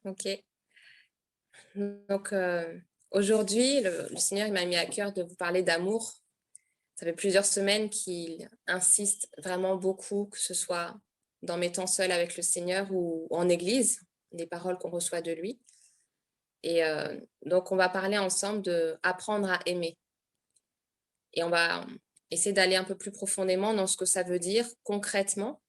Ok. Donc, aujourd'hui, le Seigneur il m'a mis à cœur de vous parler d'amour. Ça fait plusieurs semaines qu'il insiste vraiment beaucoup, que ce soit dans mes temps seuls avec le Seigneur ou en église, les paroles qu'on reçoit de lui. Et donc, on va parler ensemble de apprendre à aimer. Et on va essayer d'aller un peu plus profondément dans ce que ça veut dire concrètement,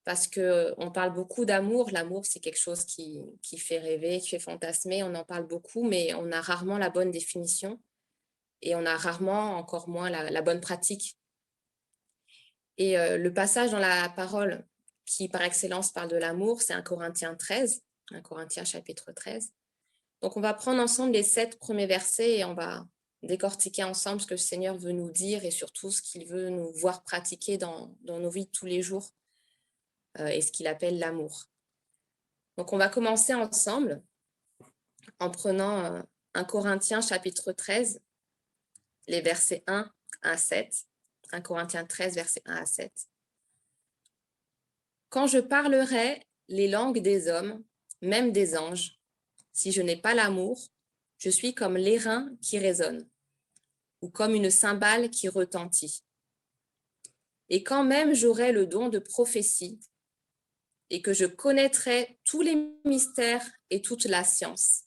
parce qu'on parle beaucoup d'amour. L'amour, c'est quelque chose qui fait rêver, qui fait fantasmer. On en parle beaucoup, mais on a rarement la bonne définition et on a rarement, encore moins, la bonne pratique. Et le passage dans la parole qui, par excellence, parle de l'amour, c'est 1 Corinthiens 13, 1 Corinthiens chapitre 13. Donc, on va prendre ensemble les 7 premiers versets et on va décortiquer ensemble ce que le Seigneur veut nous dire et surtout ce qu'il veut nous voir pratiquer dans nos vies de tous les jours et ce qu'il appelle l'amour. Donc, on va commencer ensemble en prenant 1 Corinthiens chapitre 13, les versets 1 à 7. 1 Corinthiens 13, versets 1 à 7. Quand je parlerai les langues des hommes, même des anges, si je n'ai pas l'amour, je suis comme l'airain qui résonne ou comme une cymbale qui retentit. Et quand même j'aurai le don de prophétie et que je connaîtrai tous les mystères et toute la science,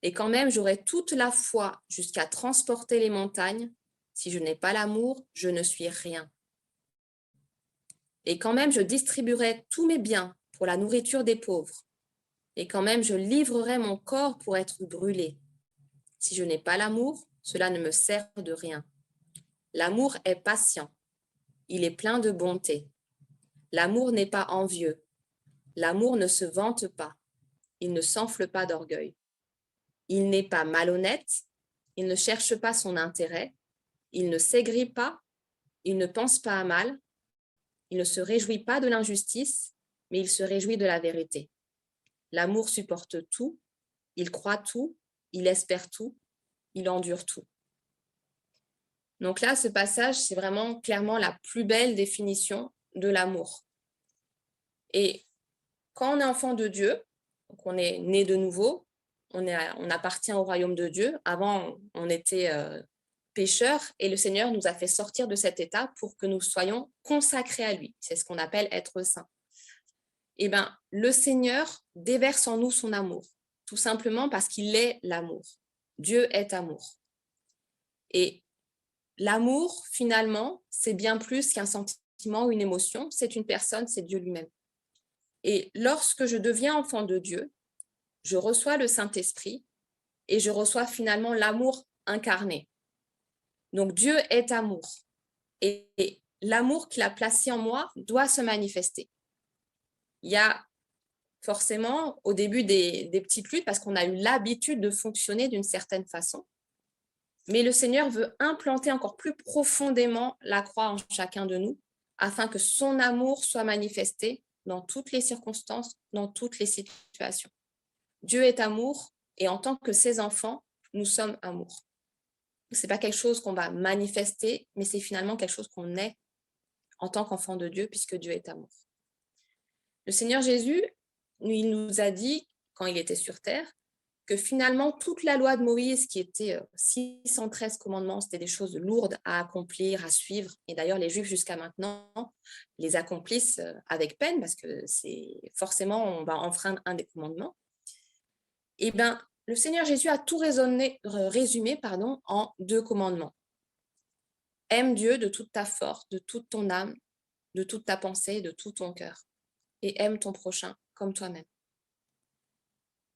et quand même j'aurai toute la foi jusqu'à transporter les montagnes, si je n'ai pas l'amour, je ne suis rien. Et quand même je distribuerai tous mes biens pour la nourriture des pauvres, et quand même je livrerai mon corps pour être brûlé. Si je n'ai pas l'amour, cela ne me sert de rien. L'amour est patient, il est plein de bonté. L'amour n'est pas envieux, l'amour ne se vante pas, il ne s'enfle pas d'orgueil. Il n'est pas malhonnête, il ne cherche pas son intérêt, il ne s'aigrit pas, il ne pense pas à mal, il ne se réjouit pas de l'injustice, mais il se réjouit de la vérité. L'amour supporte tout, il croit tout, il espère tout, il endure tout. Donc là, ce passage, c'est vraiment clairement la plus belle définition de l'amour. Et quand on est enfant de Dieu, donc on est né de nouveau, on appartient au royaume de Dieu. Avant, on était pécheurs et le Seigneur nous a fait sortir de cet état pour que nous soyons consacrés à lui. C'est ce qu'on appelle être saint. Eh bien, le Seigneur déverse en nous son amour, tout simplement parce qu'il est l'amour. Dieu est amour. Et l'amour, finalement, c'est bien plus qu'un sentiment ou une émotion, c'est une personne, c'est Dieu lui-même. Et lorsque je deviens enfant de Dieu, je reçois le Saint-Esprit et je reçois finalement l'amour incarné. Donc Dieu est amour. Et l'amour qu'il a placé en moi doit se manifester. Il y a forcément au début des petites luttes parce qu'on a eu l'habitude de fonctionner d'une certaine façon. Mais le Seigneur veut implanter encore plus profondément la croix en chacun de nous afin que son amour soit manifesté dans toutes les circonstances, dans toutes les situations. Dieu est amour et en tant que ses enfants, nous sommes amour. Ce n'est pas quelque chose qu'on va manifester, mais c'est finalement quelque chose qu'on est en tant qu'enfant de Dieu puisque Dieu est amour. Le Seigneur Jésus, il nous a dit, quand il était sur terre, que finalement, toute la loi de Moïse, qui était 613 commandements, c'était des choses lourdes à accomplir, à suivre. Et d'ailleurs, les Juifs, jusqu'à maintenant, les accomplissent avec peine, parce que c'est forcément, on va enfreindre un des commandements. Eh bien, le Seigneur Jésus a tout résumé en 2 commandements. Aime Dieu de toute ta force, de toute ton âme, de toute ta pensée, de tout ton cœur. Et aime ton prochain comme toi-même.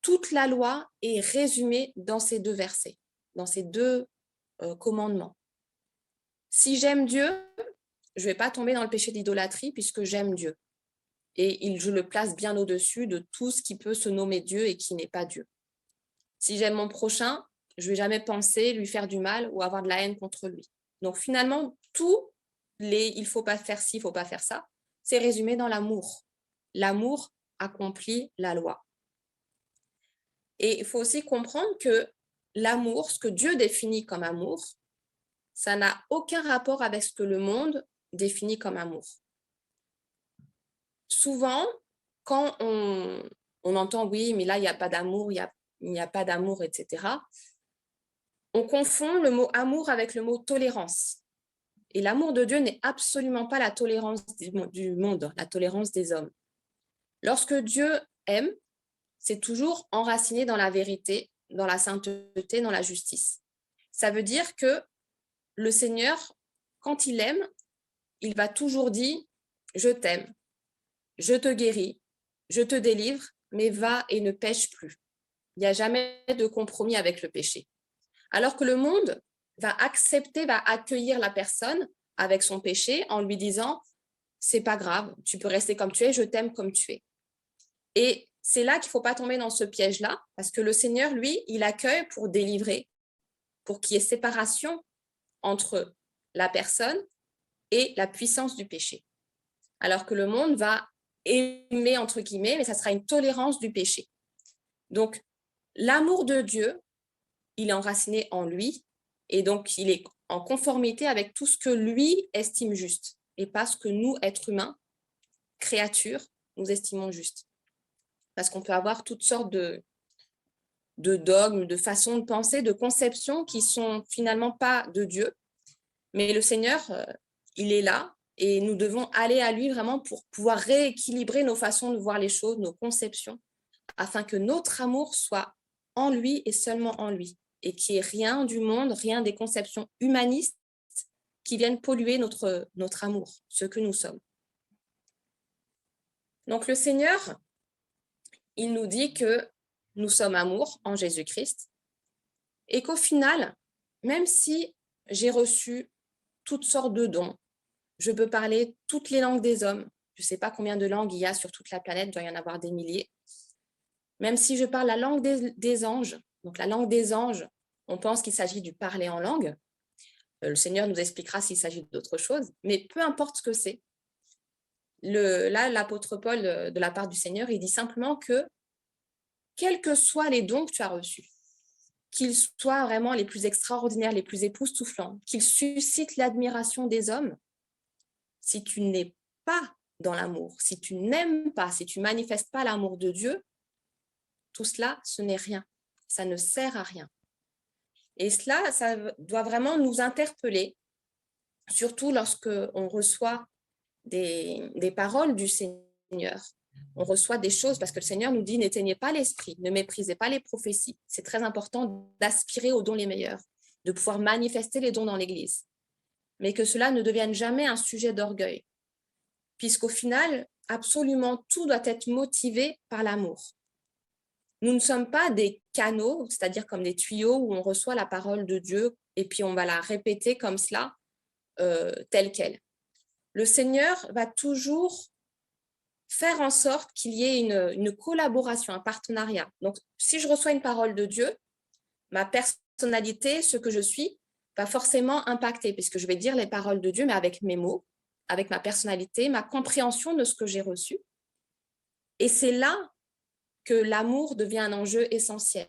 Toute la loi est résumée dans ces 2 versets, dans ces 2 commandements. Si j'aime Dieu, je ne vais pas tomber dans le péché d'idolâtrie puisque j'aime Dieu. Et je le place bien au-dessus de tout ce qui peut se nommer Dieu et qui n'est pas Dieu. Si j'aime mon prochain, je ne vais jamais penser lui faire du mal ou avoir de la haine contre lui. Donc finalement, il ne faut pas faire ci, il ne faut pas faire ça, c'est résumé dans l'amour. L'amour accomplit la loi. Et il faut aussi comprendre que l'amour, ce que Dieu définit comme amour, ça n'a aucun rapport avec ce que le monde définit comme amour. Souvent, quand on on entend, oui, mais là, il n'y a pas d'amour, il n'y a pas d'amour, etc. On confond le mot amour avec le mot tolérance. Et l'amour de Dieu n'est absolument pas la tolérance du monde, la tolérance des hommes. Lorsque Dieu aime, c'est toujours enraciné dans la vérité, dans la sainteté, dans la justice. Ça veut dire que le Seigneur, quand il aime, il va toujours dire « je t'aime, je te guéris, je te délivre, mais va et ne pêche plus ». Il n'y a jamais de compromis avec le péché. Alors que le monde va accepter, va accueillir la personne avec son péché en lui disant « c'est pas grave, tu peux rester comme tu es, je t'aime comme tu es ». Et c'est là qu'il ne faut pas tomber dans ce piège-là, parce que le Seigneur, lui, il accueille pour délivrer, pour qu'il y ait séparation entre la personne et la puissance du péché. Alors que le monde va aimer, entre guillemets, mais ça sera une tolérance du péché. Donc, l'amour de Dieu, il est enraciné en lui, et donc il est en conformité avec tout ce que lui estime juste, et pas ce que nous, êtres humains, créatures, nous estimons juste. Parce qu'on peut avoir toutes sortes de dogmes, de façons de penser, de conceptions qui sont finalement pas de Dieu. Mais le Seigneur, il est là et nous devons aller à lui vraiment pour pouvoir rééquilibrer nos façons de voir les choses, nos conceptions, afin que notre amour soit en lui et seulement en lui, et qu'il n'y ait rien du monde, rien des conceptions humanistes qui viennent polluer notre amour, ce que nous sommes. Donc le Seigneur, il nous dit que nous sommes amour en Jésus-Christ, et qu'au final, même si j'ai reçu toutes sortes de dons, je peux parler toutes les langues des hommes, je ne sais pas combien de langues il y a sur toute la planète, il doit y en avoir des milliers, même si je parle la langue des anges, donc la langue des anges, on pense qu'il s'agit du parler en langue, le Seigneur nous expliquera s'il s'agit d'autre chose, mais peu importe ce que c'est. Là, l'apôtre Paul, de la part du Seigneur, il dit simplement que, quels que soient les dons que tu as reçus, qu'ils soient vraiment les plus extraordinaires, les plus époustouflants, qu'ils suscitent l'admiration des hommes, si tu n'es pas dans l'amour, si tu n'aimes pas, si tu ne manifestes pas l'amour de Dieu, tout cela, ce n'est rien. Ça ne sert à rien. Et cela, ça doit vraiment nous interpeller, surtout lorsque on reçoit des paroles du Seigneur. On reçoit des choses parce que le Seigneur nous dit « N'éteignez pas l'esprit, ne méprisez pas les prophéties ». C'est très important d'aspirer aux dons les meilleurs, de pouvoir manifester les dons dans l'Église. Mais que cela ne devienne jamais un sujet d'orgueil, puisqu'au final, absolument tout doit être motivé par l'amour. Nous ne sommes pas des canaux, c'est-à-dire comme des tuyaux où on reçoit la parole de Dieu et puis on va la répéter comme cela, telle qu'elle. Le Seigneur va toujours faire en sorte qu'il y ait une collaboration, un partenariat. Donc, si je reçois une parole de Dieu, ma personnalité, ce que je suis, va forcément impacter, puisque je vais dire les paroles de Dieu, mais avec mes mots, avec ma personnalité, ma compréhension de ce que j'ai reçu. Et c'est là que l'amour devient un enjeu essentiel.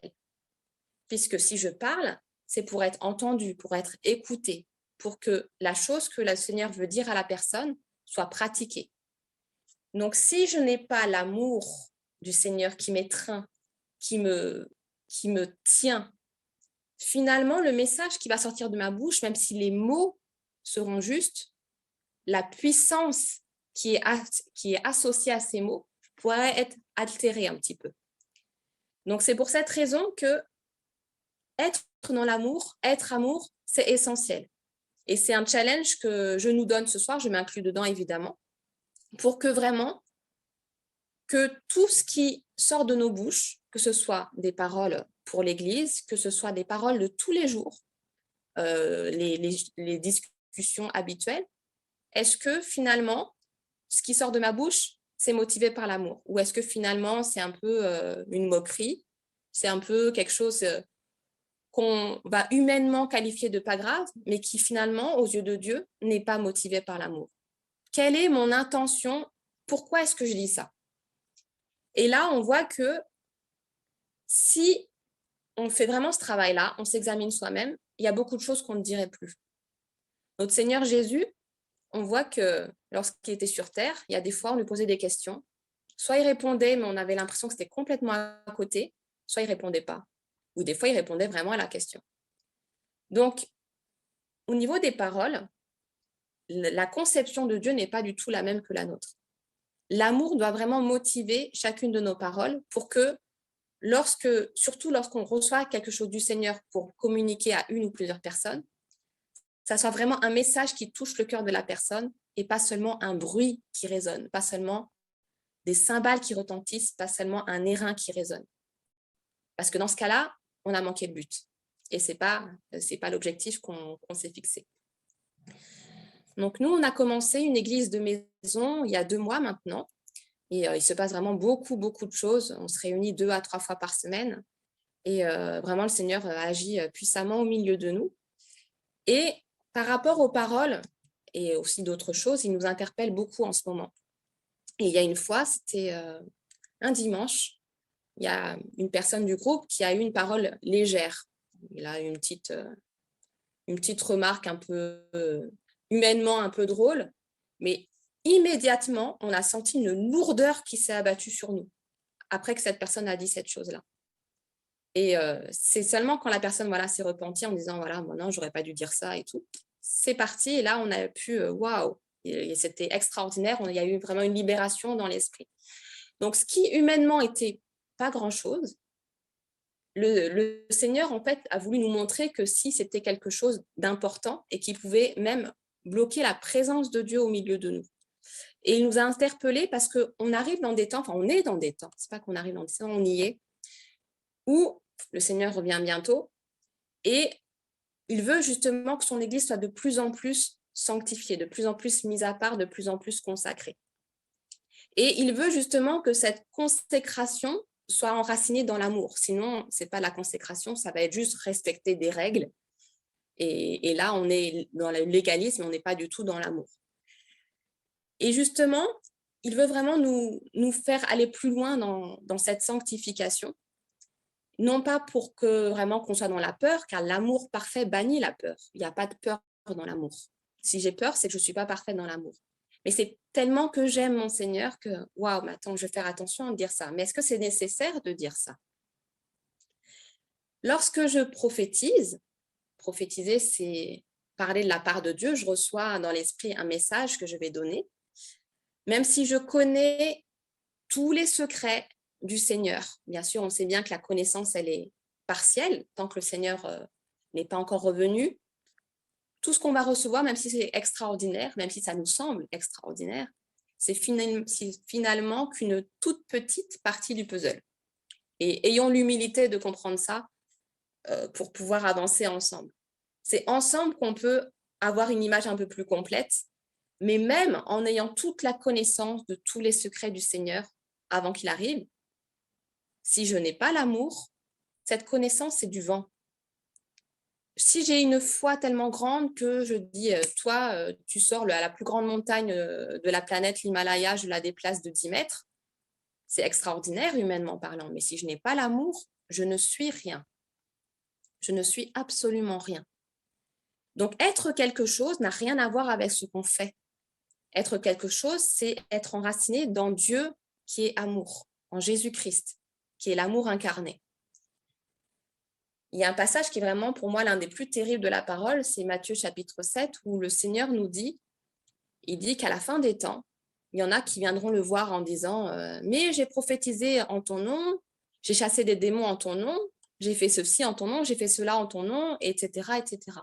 Puisque si je parle, c'est pour être entendu, pour être écouté, pour que la chose que le Seigneur veut dire à la personne soit pratiquée. Donc, si je n'ai pas l'amour du Seigneur qui m'étreint, qui me tient, finalement, le message qui va sortir de ma bouche, même si les mots seront justes, la puissance qui est associée à ces mots pourrait être altérée un petit peu. Donc, c'est pour cette raison que être dans l'amour, être amour, c'est essentiel. Et c'est un challenge que je nous donne ce soir, je m'inclus dedans évidemment, pour que vraiment, que tout ce qui sort de nos bouches, que ce soit des paroles pour l'Église, que ce soit des paroles de tous les jours, les discussions habituelles, est-ce que finalement, ce qui sort de ma bouche, c'est motivé par l'amour? Ou est-ce que finalement, c'est un peu une moquerie, c'est un peu quelque chose qu'on va humainement qualifier de pas grave, mais qui finalement, aux yeux de Dieu, n'est pas motivé par l'amour? Quelle est mon intention? Pourquoi est-ce que je dis ça? Et là, on voit que si on fait vraiment ce travail-là, on s'examine soi-même, il y a beaucoup de choses qu'on ne dirait plus. Notre Seigneur Jésus, on voit que lorsqu'il était sur terre, il y a des fois, on lui posait des questions soit il répondait, mais on avait l'impression que c'était complètement à côté, soit il ne répondait pas. Ou des fois, il répondait vraiment à la question. Donc, au niveau des paroles, la conception de Dieu n'est pas du tout la même que la nôtre. L'amour doit vraiment motiver chacune de nos paroles pour que, surtout lorsqu'on reçoit quelque chose du Seigneur pour communiquer à une ou plusieurs personnes, ça soit vraiment un message qui touche le cœur de la personne et pas seulement un bruit qui résonne, pas seulement des cymbales qui retentissent, pas seulement un airain qui résonne. Parce que dans ce cas-là, on a manqué le but. Et ce n'est pas l'objectif qu'on s'est fixé. Donc, nous, on a commencé une église de maison il y a 2 mois maintenant. Et il se passe vraiment beaucoup, beaucoup de choses. On se réunit 2 à 3 fois par semaine. Et vraiment, le Seigneur agit puissamment au milieu de nous. Et par rapport aux paroles et aussi d'autres choses, il nous interpelle beaucoup en ce moment. Et il y a une fois, c'était un dimanche, il y a une personne du groupe qui a eu une parole légère. Il a eu une petite remarque un peu humainement un peu drôle, mais immédiatement, on a senti une lourdeur qui s'est abattue sur nous après que cette personne a dit cette chose-là. Et c'est seulement quand la personne s'est repentie en disant voilà, moi, non, j'aurais pas dû dire ça et tout. C'est parti et là, on a pu waouh, et c'était extraordinaire. Il y a eu vraiment une libération dans l'esprit. Donc, ce qui humainement était pas grand-chose, le Seigneur, en fait, a voulu nous montrer que si c'était quelque chose d'important et qui pouvait même bloquer la présence de Dieu au milieu de nous. Et il nous a interpellés parce qu'on arrive dans des temps, enfin, on est dans des temps, c'est pas qu'on arrive dans des temps, on y est, où le Seigneur revient bientôt et il veut justement que son Église soit de plus en plus sanctifiée, de plus en plus mise à part, de plus en plus consacrée. Et il veut justement que cette consécration soit enracinée dans l'amour. Sinon, ce n'est pas la consécration, ça va être juste respecter des règles. Et là, on est dans le légalisme, on n'est pas du tout dans l'amour. Et justement, il veut vraiment nous faire aller plus loin dans cette sanctification. Non pas pour que vraiment qu'on soit dans la peur, car l'amour parfait bannit la peur. Il n'y a pas de peur dans l'amour. Si j'ai peur, c'est que je ne suis pas parfaite dans l'amour. Mais c'est tellement que j'aime mon Seigneur que, waouh, mais attends, je vais faire attention à dire ça. Mais est-ce que c'est nécessaire de dire ça? Lorsque je prophétise, prophétiser, c'est parler de la part de Dieu. Je reçois dans l'esprit un message que je vais donner. Même si je connais tous les secrets du Seigneur, bien sûr, on sait bien que la connaissance, elle est partielle, tant que le Seigneur n'est pas encore revenu. Tout ce qu'on va recevoir, même si c'est extraordinaire, même si ça nous semble extraordinaire, c'est finalement qu'une toute petite partie du puzzle. Et ayons l'humilité de comprendre ça pour pouvoir avancer ensemble. C'est ensemble qu'on peut avoir une image un peu plus complète, mais même en ayant toute la connaissance de tous les secrets du Seigneur avant qu'il arrive, si je n'ai pas l'amour, cette connaissance, c'est du vent. Si j'ai une foi tellement grande que je dis, toi, tu sors à la plus grande montagne de la planète, l'Himalaya, je la déplace de 10 mètres, c'est extraordinaire humainement parlant. Mais si je n'ai pas l'amour, je ne suis rien. Je ne suis absolument rien. Donc, être quelque chose n'a rien à voir avec ce qu'on fait. Être quelque chose, c'est être enraciné dans Dieu qui est amour, en Jésus-Christ, qui est l'amour incarné. Il y a un passage qui est vraiment pour moi l'un des plus terribles de la parole, c'est Matthieu chapitre 7, où le Seigneur nous dit, il dit qu'à la fin des temps, il y en a qui viendront le voir en disant « Mais j'ai prophétisé en ton nom, j'ai chassé des démons en ton nom, j'ai fait ceci en ton nom, j'ai fait cela en ton nom, etc. etc. »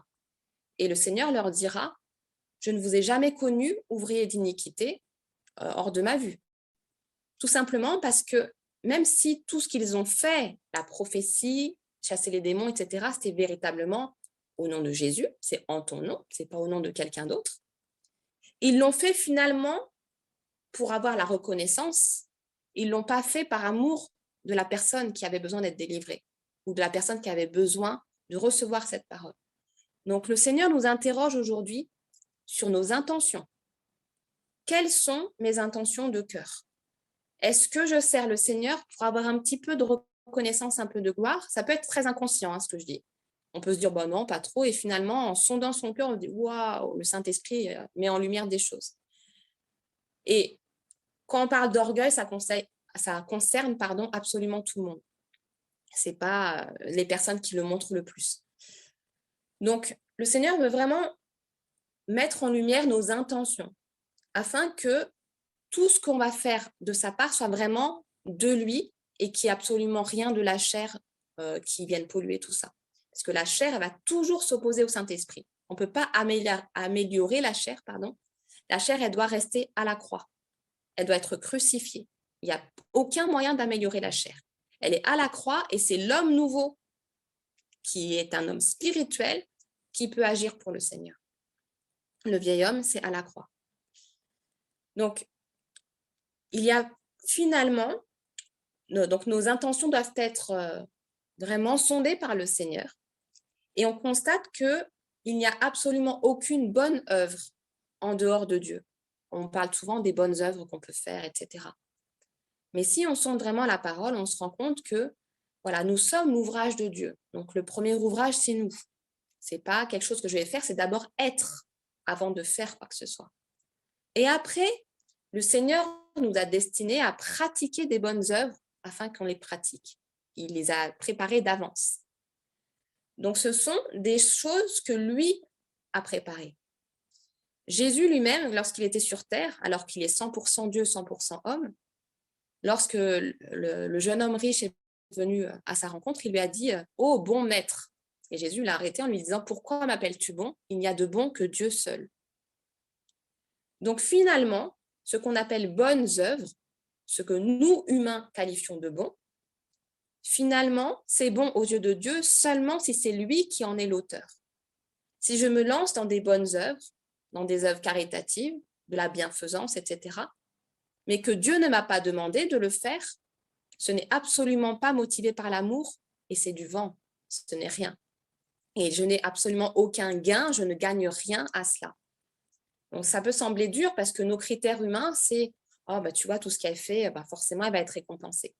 Et le Seigneur leur dira « Je ne vous ai jamais connu, ouvriers d'iniquité, hors de ma vue. » Tout simplement parce que même si tout ce qu'ils ont fait, la prophétie, chasser les démons, etc., c'était véritablement au nom de Jésus, c'est en ton nom, c'est pas au nom de quelqu'un d'autre. Ils l'ont fait finalement pour avoir la reconnaissance. Ils l'ont pas fait par amour de la personne qui avait besoin d'être délivrée ou de la personne qui avait besoin de recevoir cette parole. Donc le Seigneur nous interroge aujourd'hui sur nos intentions. Quelles sont mes intentions de cœur? Est-ce que je sers le Seigneur pour avoir un petit peu de reconnaissance, un peu de gloire? Ça peut être très inconscient, ce que je dis. On peut se dire, non, pas trop. Et finalement, en sondant son cœur, on dit, waouh, le Saint-Esprit met en lumière des choses. Et quand on parle d'orgueil, ça concerne absolument tout le monde. Ce n'est pas les personnes qui le montrent le plus. Donc, le Seigneur veut vraiment mettre en lumière nos intentions afin que tout ce qu'on va faire de sa part soit vraiment de lui et qu'il n'y ait absolument rien de la chair qui vienne polluer tout ça. Parce que la chair, elle va toujours s'opposer au Saint-Esprit. On ne peut pas améliorer la chair, pardon. La chair, elle doit rester à la croix. Elle doit être crucifiée. Il n'y a aucun moyen d'améliorer la chair. Elle est à la croix et c'est l'homme nouveau qui est un homme spirituel qui peut agir pour le Seigneur. Le vieil homme, c'est à la croix. Donc, il y a finalement, donc nos intentions doivent être vraiment sondées par le Seigneur. Et on constate qu'il n'y a absolument aucune bonne œuvre en dehors de Dieu. On parle souvent des bonnes œuvres qu'on peut faire, etc. Mais si on sonde vraiment la parole, on se rend compte que voilà, nous sommes l'ouvrage de Dieu. Donc le premier ouvrage, c'est nous. Ce n'est pas quelque chose que je vais faire, c'est d'abord être avant de faire quoi que ce soit. Et après, le Seigneur nous a destinés à pratiquer des bonnes œuvres afin qu'on les pratique. Il les a préparées d'avance. Donc, ce sont des choses que lui a préparées. Jésus lui-même, lorsqu'il était sur terre, alors qu'il est 100% Dieu, 100% homme, lorsque le jeune homme riche est venu à sa rencontre, il lui a dit « Oh, bon maître !» Et Jésus l'a arrêté en lui disant « Pourquoi m'appelles-tu bon? Il n'y a de bon que Dieu seul. » Donc, finalement, ce qu'on appelle bonnes œuvres, ce que nous, humains, qualifions de bon, finalement, c'est bon aux yeux de Dieu seulement si c'est lui qui en est l'auteur. Si je me lance dans des bonnes œuvres, dans des œuvres caritatives, de la bienfaisance, etc., mais que Dieu ne m'a pas demandé de le faire, ce n'est absolument pas motivé par l'amour et c'est du vent, ce n'est rien. Et je n'ai absolument aucun gain, je ne gagne rien à cela. Donc, ça peut sembler dur parce que nos critères humains, c'est « Oh, bah, tu vois, tout ce qu'elle fait, bah, forcément, elle va être récompensée. »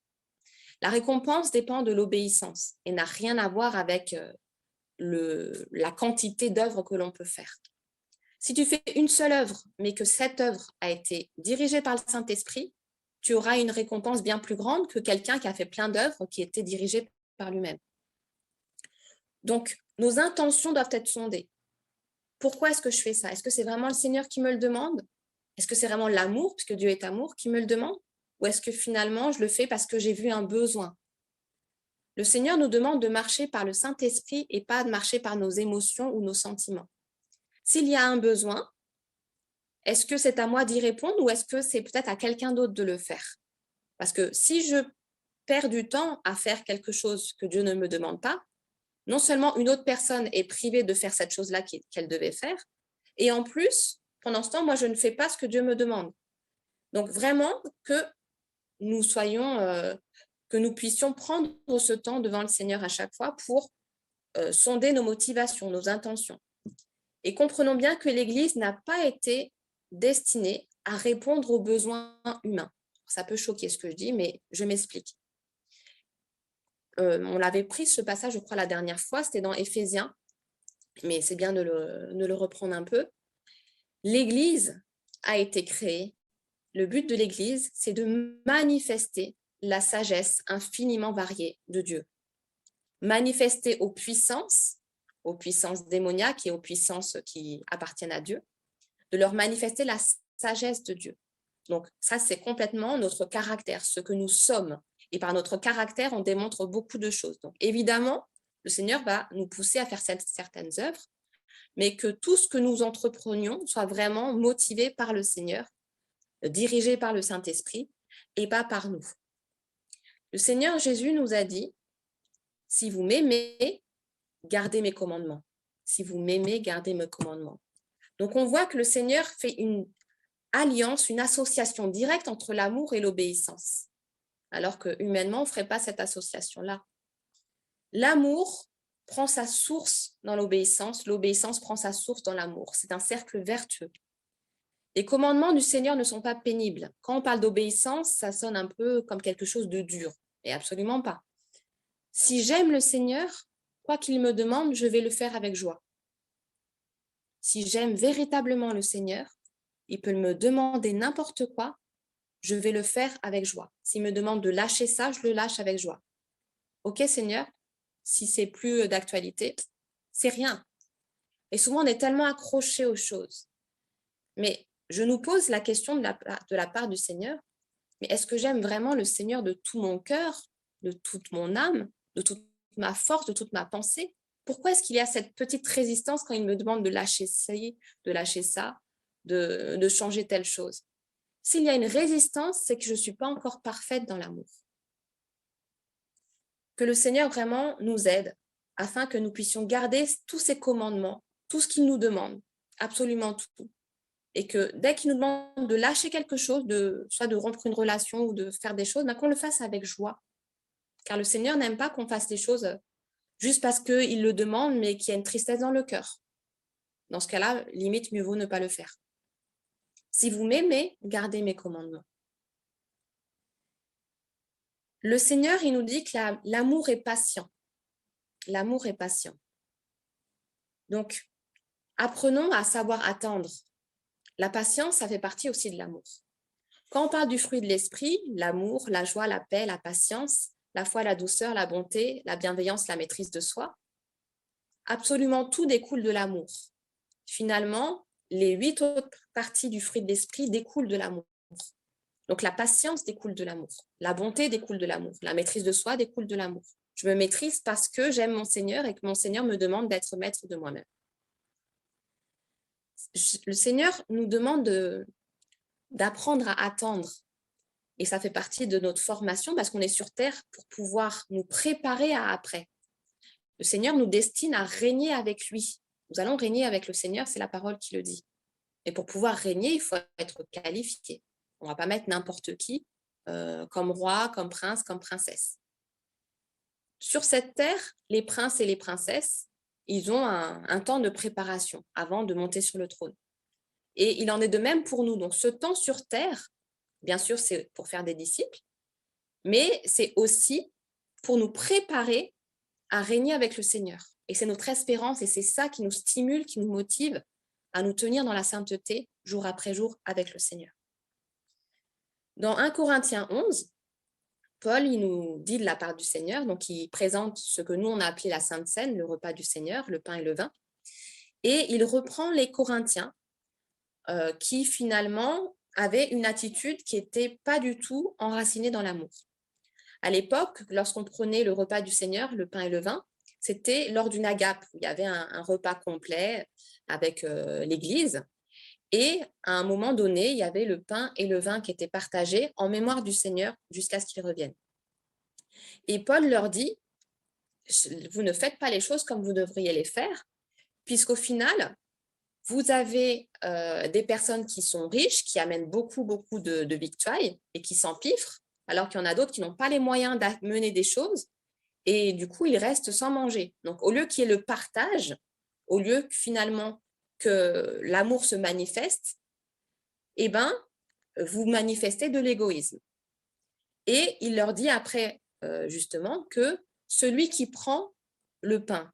La récompense dépend de l'obéissance et n'a rien à voir avec la quantité d'œuvres que l'on peut faire. Si tu fais une seule œuvre, mais que cette œuvre a été dirigée par le Saint-Esprit, tu auras une récompense bien plus grande que quelqu'un qui a fait plein d'œuvres qui étaient dirigées par lui-même. Donc, nos intentions doivent être sondées. Pourquoi est-ce que je fais ça? Est-ce que c'est vraiment le Seigneur qui me le demande? Est-ce que c'est vraiment l'amour, puisque Dieu est amour, qui me le demande? Ou est-ce que finalement, je le fais parce que j'ai vu un besoin? Le Seigneur nous demande de marcher par le Saint-Esprit et pas de marcher par nos émotions ou nos sentiments. S'il y a un besoin, est-ce que c'est à moi d'y répondre ou est-ce que c'est peut-être à quelqu'un d'autre de le faire? Parce que si je perds du temps à faire quelque chose que Dieu ne me demande pas, non seulement une autre personne est privée de faire cette chose-là qu'elle devait faire, et en plus, pendant ce temps, moi, je ne fais pas ce que Dieu me demande. Donc, vraiment, que nous puissions prendre ce temps devant le Seigneur à chaque fois pour sonder nos motivations, nos intentions. Et comprenons bien que l'Église n'a pas été destinée à répondre aux besoins humains. Ça peut choquer ce que je dis, mais je m'explique. On l'avait pris ce passage, je crois, la dernière fois, c'était dans Éphésiens, mais c'est bien de le reprendre un peu. L'Église a été créée. Le but de l'Église, c'est de manifester la sagesse infiniment variée de Dieu. Manifester aux puissances démoniaques et aux puissances qui appartiennent à Dieu, de leur manifester la sagesse de Dieu. Donc ça, c'est complètement notre caractère, ce que nous sommes. Et par notre caractère, on démontre beaucoup de choses. Donc évidemment, le Seigneur va nous pousser à faire certaines œuvres, mais que tout ce que nous entreprenions soit vraiment motivé par le Seigneur, dirigé par le Saint-Esprit et pas par nous. Le Seigneur Jésus nous a dit, si vous m'aimez, gardez mes commandements. Si vous m'aimez, gardez mes commandements. Donc, on voit que le Seigneur fait une alliance, une association directe entre l'amour et l'obéissance, alors que humainement, on ne ferait pas cette association-là. L'amour prend sa source dans l'obéissance prend sa source dans l'amour. C'est un cercle vertueux. Les commandements du Seigneur ne sont pas pénibles. Quand on parle d'obéissance, ça sonne un peu comme quelque chose de dur, mais absolument pas. Si j'aime le Seigneur, quoi qu'il me demande, je vais le faire avec joie. Si j'aime véritablement le Seigneur, il peut me demander n'importe quoi, je vais le faire avec joie. S'il me demande de lâcher ça, je le lâche avec joie. Ok, Seigneur, si c'est plus d'actualité, c'est rien. Et souvent, on est tellement accroché aux choses. Mais je nous pose la question de la part du Seigneur, mais est-ce que j'aime vraiment le Seigneur de tout mon cœur, de toute mon âme, de toute ma force, de toute ma pensée? Pourquoi est-ce qu'il y a cette petite résistance quand il me demande de lâcher ça, de changer telle chose? S'il y a une résistance, c'est que je ne suis pas encore parfaite dans l'amour. Que le Seigneur vraiment nous aide afin que nous puissions garder tous ses commandements, tout ce qu'il nous demande, absolument tout. Et que dès qu'il nous demande de lâcher quelque chose, soit de rompre une relation ou de faire des choses, qu'on le fasse avec joie. Car le Seigneur n'aime pas qu'on fasse des choses juste parce qu'il le demande, mais qu'il y a une tristesse dans le cœur. Dans ce cas-là, limite, mieux vaut ne pas le faire. Si vous m'aimez, gardez mes commandements. Le Seigneur, il nous dit que l'amour est patient. L'amour est patient. Donc, apprenons à savoir attendre. La patience, ça fait partie aussi de l'amour. Quand on parle du fruit de l'esprit, l'amour, la joie, la paix, la patience, la foi, la douceur, la bonté, la bienveillance, la maîtrise de soi, absolument tout découle de l'amour. Finalement, les 8 autres parties du fruit de l'esprit découlent de l'amour. Donc la patience découle de l'amour, la bonté découle de l'amour, la maîtrise de soi découle de l'amour. Je me maîtrise parce que j'aime mon Seigneur et que mon Seigneur me demande d'être maître de moi-même. Le Seigneur nous demande d'apprendre à attendre. Et ça fait partie de notre formation parce qu'on est sur terre pour pouvoir nous préparer à après. Le Seigneur nous destine à régner avec lui. Nous allons régner avec le Seigneur, c'est la parole qui le dit. Et pour pouvoir régner, il faut être qualifié. On ne va pas mettre n'importe qui comme roi, comme prince, comme princesse. Sur cette terre, les princes et les princesses, ils ont un temps de préparation avant de monter sur le trône. Et il en est de même pour nous. Donc ce temps sur terre, bien sûr, c'est pour faire des disciples, mais c'est aussi pour nous préparer à régner avec le Seigneur. Et c'est notre espérance et c'est ça qui nous stimule, qui nous motive à nous tenir dans la sainteté jour après jour avec le Seigneur. Dans 1 Corinthiens 11, Paul, il nous dit de la part du Seigneur, donc il présente ce que nous on a appelé la Sainte Seine, le repas du Seigneur, le pain et le vin, et il reprend les Corinthiens qui finalement avaient une attitude qui n'était pas du tout enracinée dans l'amour. À l'époque, lorsqu'on prenait le repas du Seigneur, le pain et le vin, c'était lors d'une agape, où il y avait un repas complet avec l'Église. Et à un moment donné, il y avait le pain et le vin qui étaient partagés en mémoire du Seigneur jusqu'à ce qu'il revienne. Et Paul leur dit, vous ne faites pas les choses comme vous devriez les faire, puisqu'au final, vous avez des personnes qui sont riches, qui amènent beaucoup de victoires et qui s'empiffrent, alors qu'il y en a d'autres qui n'ont pas les moyens d'amener des choses et du coup, ils restent sans manger. Donc, au lieu qu'il y ait le partage, au lieu finalement que l'amour se manifeste, eh ben, vous manifestez de l'égoïsme. Et il leur dit après, justement, que celui qui prend le pain,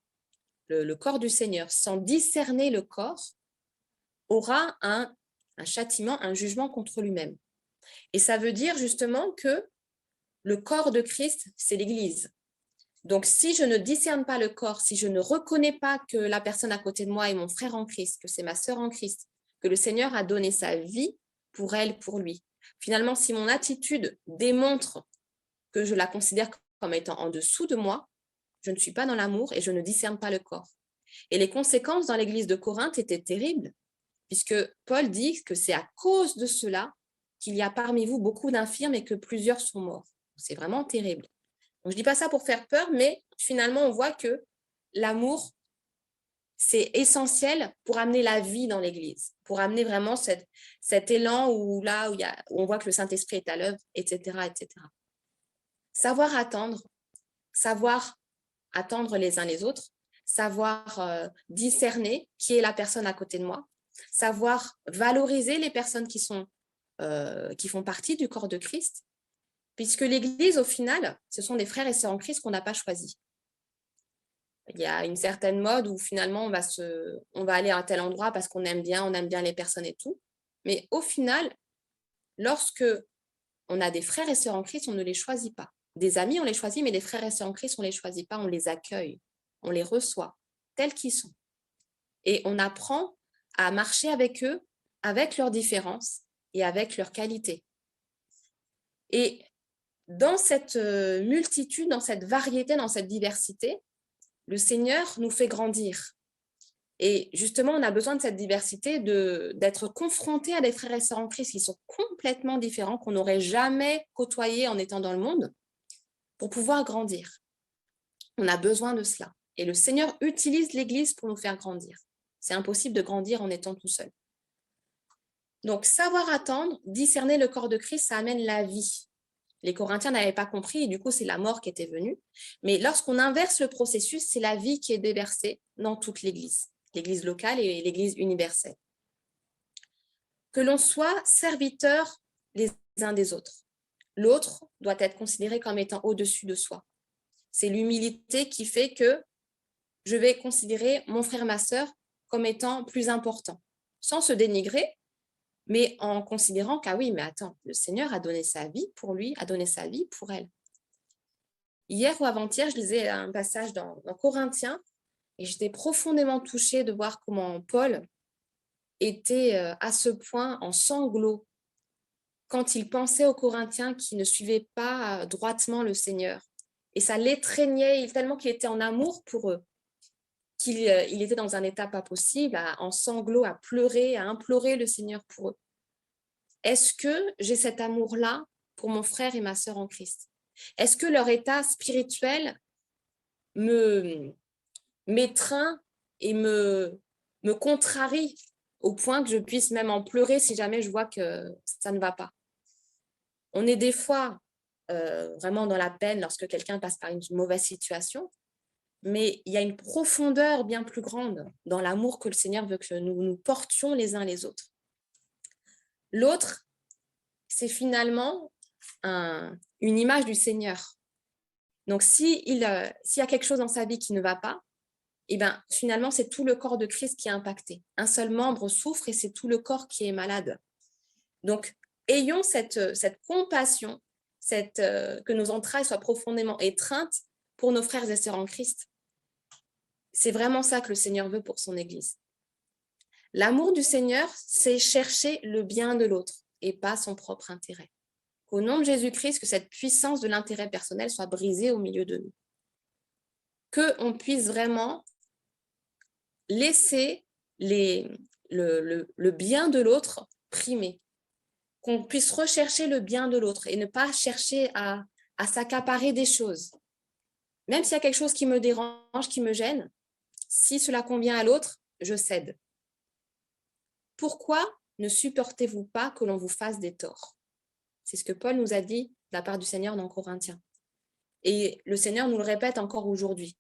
le corps du Seigneur, sans discerner le corps, aura un châtiment, un jugement contre lui-même. Et ça veut dire justement que le corps de Christ, c'est l'Église. Donc, si je ne discerne pas le corps, si je ne reconnais pas que la personne à côté de moi est mon frère en Christ, que c'est ma sœur en Christ, que le Seigneur a donné sa vie pour elle, pour lui. Finalement, si mon attitude démontre que je la considère comme étant en dessous de moi, je ne suis pas dans l'amour et je ne discerne pas le corps. Et les conséquences dans l'église de Corinthe étaient terribles, puisque Paul dit que c'est à cause de cela qu'il y a parmi vous beaucoup d'infirmes et que plusieurs sont morts. C'est vraiment terrible. Donc, je ne dis pas ça pour faire peur, mais finalement, on voit que l'amour, c'est essentiel pour amener la vie dans l'Église, pour amener vraiment cet élan où on voit que le Saint-Esprit est à l'œuvre, etc., etc. Savoir attendre les uns les autres, savoir discerner qui est la personne à côté de moi, savoir valoriser les personnes qui font partie du corps de Christ, puisque l'Église, au final, ce sont des frères et sœurs en Christ qu'on n'a pas choisis. Il y a une certaine mode où finalement, on va aller à un tel endroit parce qu'on aime bien les personnes et tout. Mais au final, lorsque on a des frères et sœurs en Christ, on ne les choisit pas. Des amis, on les choisit, mais des frères et sœurs en Christ, on ne les choisit pas, on les accueille, on les reçoit tels qu'ils sont. Et on apprend à marcher avec eux, avec leurs différences et avec leurs qualités. Et dans cette multitude, dans cette variété, dans cette diversité, le Seigneur nous fait grandir. Et justement, on a besoin de cette diversité, d'être confronté à des frères et sœurs en Christ qui sont complètement différents, qu'on n'aurait jamais côtoyés en étant dans le monde, pour pouvoir grandir. On a besoin de cela. Et le Seigneur utilise l'Église pour nous faire grandir. C'est impossible de grandir en étant tout seul. Donc, savoir attendre, discerner le corps de Christ, ça amène la vie. Les Corinthiens n'avaient pas compris et du coup, c'est la mort qui était venue. Mais lorsqu'on inverse le processus, c'est la vie qui est déversée dans toute l'Église, l'Église locale et l'Église universelle. Que l'on soit serviteurs les uns des autres. L'autre doit être considéré comme étant au-dessus de soi. C'est l'humilité qui fait que je vais considérer mon frère, ma sœur comme étant plus important, sans se dénigrer, mais en considérant qu'ah oui, mais attends, le Seigneur a donné sa vie pour lui, a donné sa vie pour elle. Hier ou avant-hier, je lisais un passage dans Corinthiens et j'étais profondément touchée de voir comment Paul était à ce point en sanglots quand il pensait aux Corinthiens qui ne suivaient pas droitement le Seigneur. Et ça l'étreignait tellement qu'il était en amour pour eux, qu'il était dans un état pas possible, en sanglots, à pleurer, à implorer le Seigneur pour eux. Est-ce que j'ai cet amour-là pour mon frère et ma sœur en Christ? Est-ce que leur état spirituel m'étreint et me contrarie au point que je puisse même en pleurer si jamais je vois que ça ne va pas? On est des fois vraiment dans la peine lorsque quelqu'un passe par une mauvaise situation, mais il y a une profondeur bien plus grande dans l'amour que le Seigneur veut que nous portions les uns les autres. L'autre, c'est finalement une image du Seigneur. Donc, s'il y a quelque chose dans sa vie qui ne va pas, eh ben, finalement, c'est tout le corps de Christ qui est impacté. Un seul membre souffre et c'est tout le corps qui est malade. Donc, ayons cette compassion, que nos entrailles soient profondément étreintes pour nos frères et sœurs en Christ. C'est vraiment ça que le Seigneur veut pour son Église. L'amour du Seigneur, c'est chercher le bien de l'autre et pas son propre intérêt. Qu'au nom de Jésus-Christ, que cette puissance de l'intérêt personnel soit brisée au milieu de nous. Qu'on puisse vraiment laisser le bien de l'autre primer. Qu'on puisse rechercher le bien de l'autre et ne pas chercher à s'accaparer des choses. Même s'il y a quelque chose qui me dérange, qui me gêne, si cela convient à l'autre, je cède. Pourquoi ne supportez-vous pas que l'on vous fasse des torts? C'est ce que Paul nous a dit de la part du Seigneur dans Corinthiens. Et le Seigneur nous le répète encore aujourd'hui.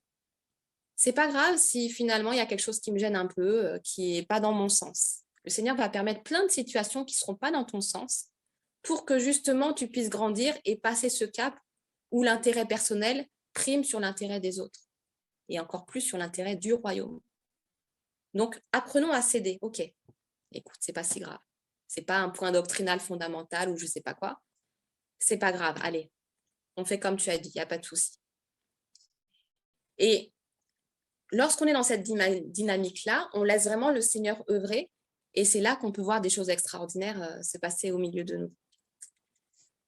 C'est pas grave si finalement il y a quelque chose qui me gêne un peu, qui n'est pas dans mon sens. Le Seigneur va permettre plein de situations qui ne seront pas dans ton sens pour que justement tu puisses grandir et passer ce cap où l'intérêt personnel prime sur l'intérêt des autres et encore plus sur l'intérêt du royaume. Donc, apprenons à céder. Ok, écoute, c'est pas si grave. C'est pas un point doctrinal fondamental ou je sais pas quoi. C'est pas grave, allez, on fait comme tu as dit, il n'y a pas de souci. Et lorsqu'on est dans cette dynamique-là, on laisse vraiment le Seigneur œuvrer et c'est là qu'on peut voir des choses extraordinaires se passer au milieu de nous.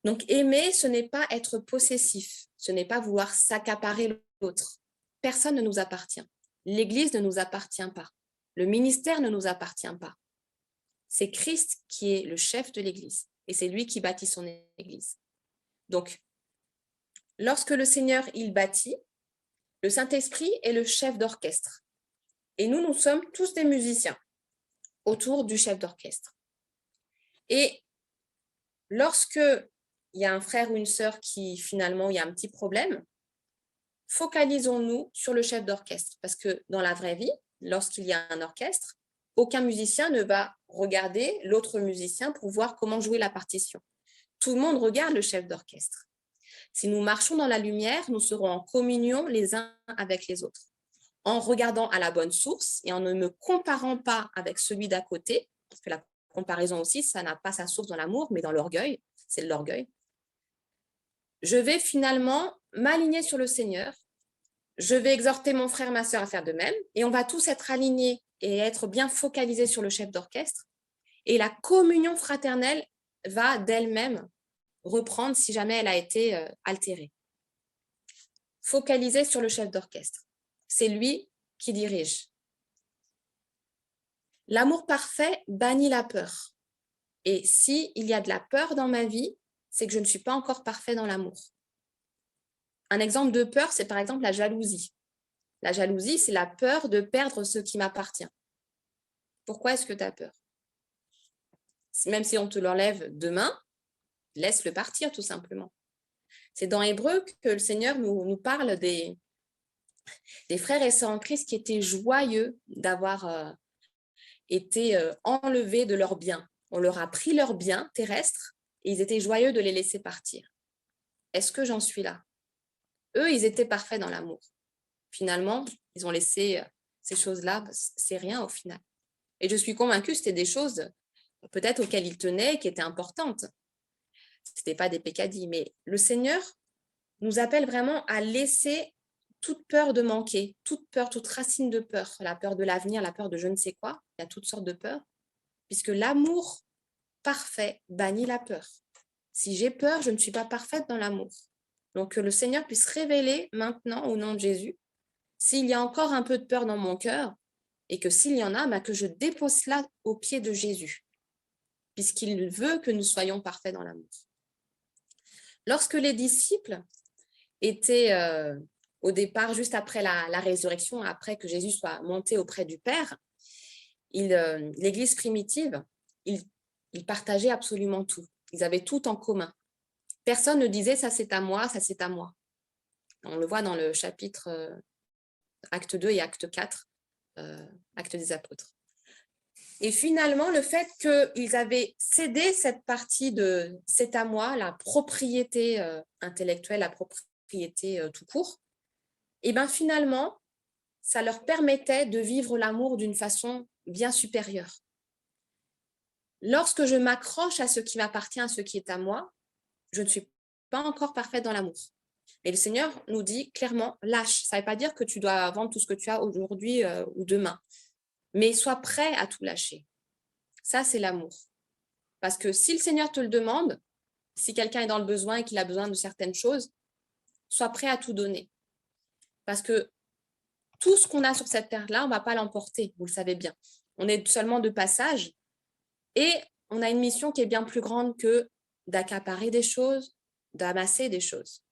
Donc, aimer, ce n'est pas être possessif, ce n'est pas vouloir s'accaparer l'autre. Personne ne nous appartient. L'Église ne nous appartient pas. Le ministère ne nous appartient pas. C'est Christ qui est le chef de l'Église et c'est lui qui bâtit son Église. Donc, lorsque le Seigneur, il bâtit, le Saint-Esprit est le chef d'orchestre. Et nous sommes tous des musiciens autour du chef d'orchestre. Et lorsque il y a un frère ou une sœur qui, finalement, il y a un petit problème, focalisons-nous sur le chef d'orchestre. Parce que dans la vraie vie, lorsqu'il y a un orchestre, aucun musicien ne va regarder l'autre musicien pour voir comment jouer la partition. Tout le monde regarde le chef d'orchestre. Si nous marchons dans la lumière, nous serons en communion les uns avec les autres. En regardant à la bonne source et en ne me comparant pas avec celui d'à côté, parce que la comparaison aussi, ça n'a pas sa source dans l'amour, mais dans l'orgueil, c'est l'orgueil. je vais finalement m'aligner sur le Seigneur. Je vais exhorter mon frère, ma sœur à faire de même. Et on va tous être alignés et être bien focalisés sur le chef d'orchestre. Et la communion fraternelle va d'elle-même reprendre si jamais elle a été altérée. Focaliser sur le chef d'orchestre. C'est lui qui dirige. L'amour parfait bannit la peur. Et s'il y a de la peur dans ma vie, c'est que je ne suis pas encore parfait dans l'amour. Un exemple de peur, c'est par exemple la jalousie. La jalousie, c'est la peur de perdre ce qui m'appartient. Pourquoi est-ce que tu as peur? Même si on te l'enlève demain, laisse-le partir tout simplement. C'est dans Hébreux que le Seigneur nous parle des frères et sœurs en Christ qui étaient joyeux d'avoir été enlevés de leurs biens. On leur a pris leurs biens terrestres et ils étaient joyeux de les laisser partir. Est-ce que j'en suis là? Eux, ils étaient parfaits dans l'amour. Finalement, ils ont laissé ces choses-là, c'est rien au final. Et je suis convaincue que c'était des choses peut-être auxquelles ils tenaient, qui étaient importantes. Ce n'était pas des peccadilles, mais le Seigneur nous appelle vraiment à laisser toute peur de manquer, toute peur, toute racine de peur, la peur de l'avenir, la peur de je ne sais quoi, il y a toutes sortes de peurs, puisque l'amour parfait bannit la peur. Si j'ai peur, je ne suis pas parfaite dans l'amour. Donc que le Seigneur puisse révéler maintenant au nom de Jésus, s'il y a encore un peu de peur dans mon cœur, et que s'il y en a, que je dépose cela au pied de Jésus, puisqu'il veut que nous soyons parfaits dans l'amour. Lorsque les disciples étaient au départ, juste après la résurrection, après que Jésus soit monté auprès du Père, l'Église primitive, ils partageaient absolument tout. Ils avaient tout en commun. Personne ne disait « ça c'est à moi, ça c'est à moi ». On le voit dans le chapitre acte 2 et acte 4, acte des apôtres. Et finalement, le fait qu'ils avaient cédé cette partie de « c'est à moi », la propriété intellectuelle, la propriété tout court, et bien finalement, ça leur permettait de vivre l'amour d'une façon bien supérieure. Lorsque je m'accroche à ce qui m'appartient, à ce qui est à moi, je ne suis pas encore parfaite dans l'amour. Et le Seigneur nous dit clairement, lâche. Ça ne veut pas dire que tu dois vendre tout ce que tu as aujourd'hui ou demain, mais sois prêt à tout lâcher. Ça, c'est l'amour. Parce que si le Seigneur te le demande, si quelqu'un est dans le besoin et qu'il a besoin de certaines choses, sois prêt à tout donner. Parce que tout ce qu'on a sur cette terre-là, on ne va pas l'emporter, vous le savez bien. On est seulement de passage et on a une mission qui est bien plus grande que d'accaparer des choses, d'amasser des choses.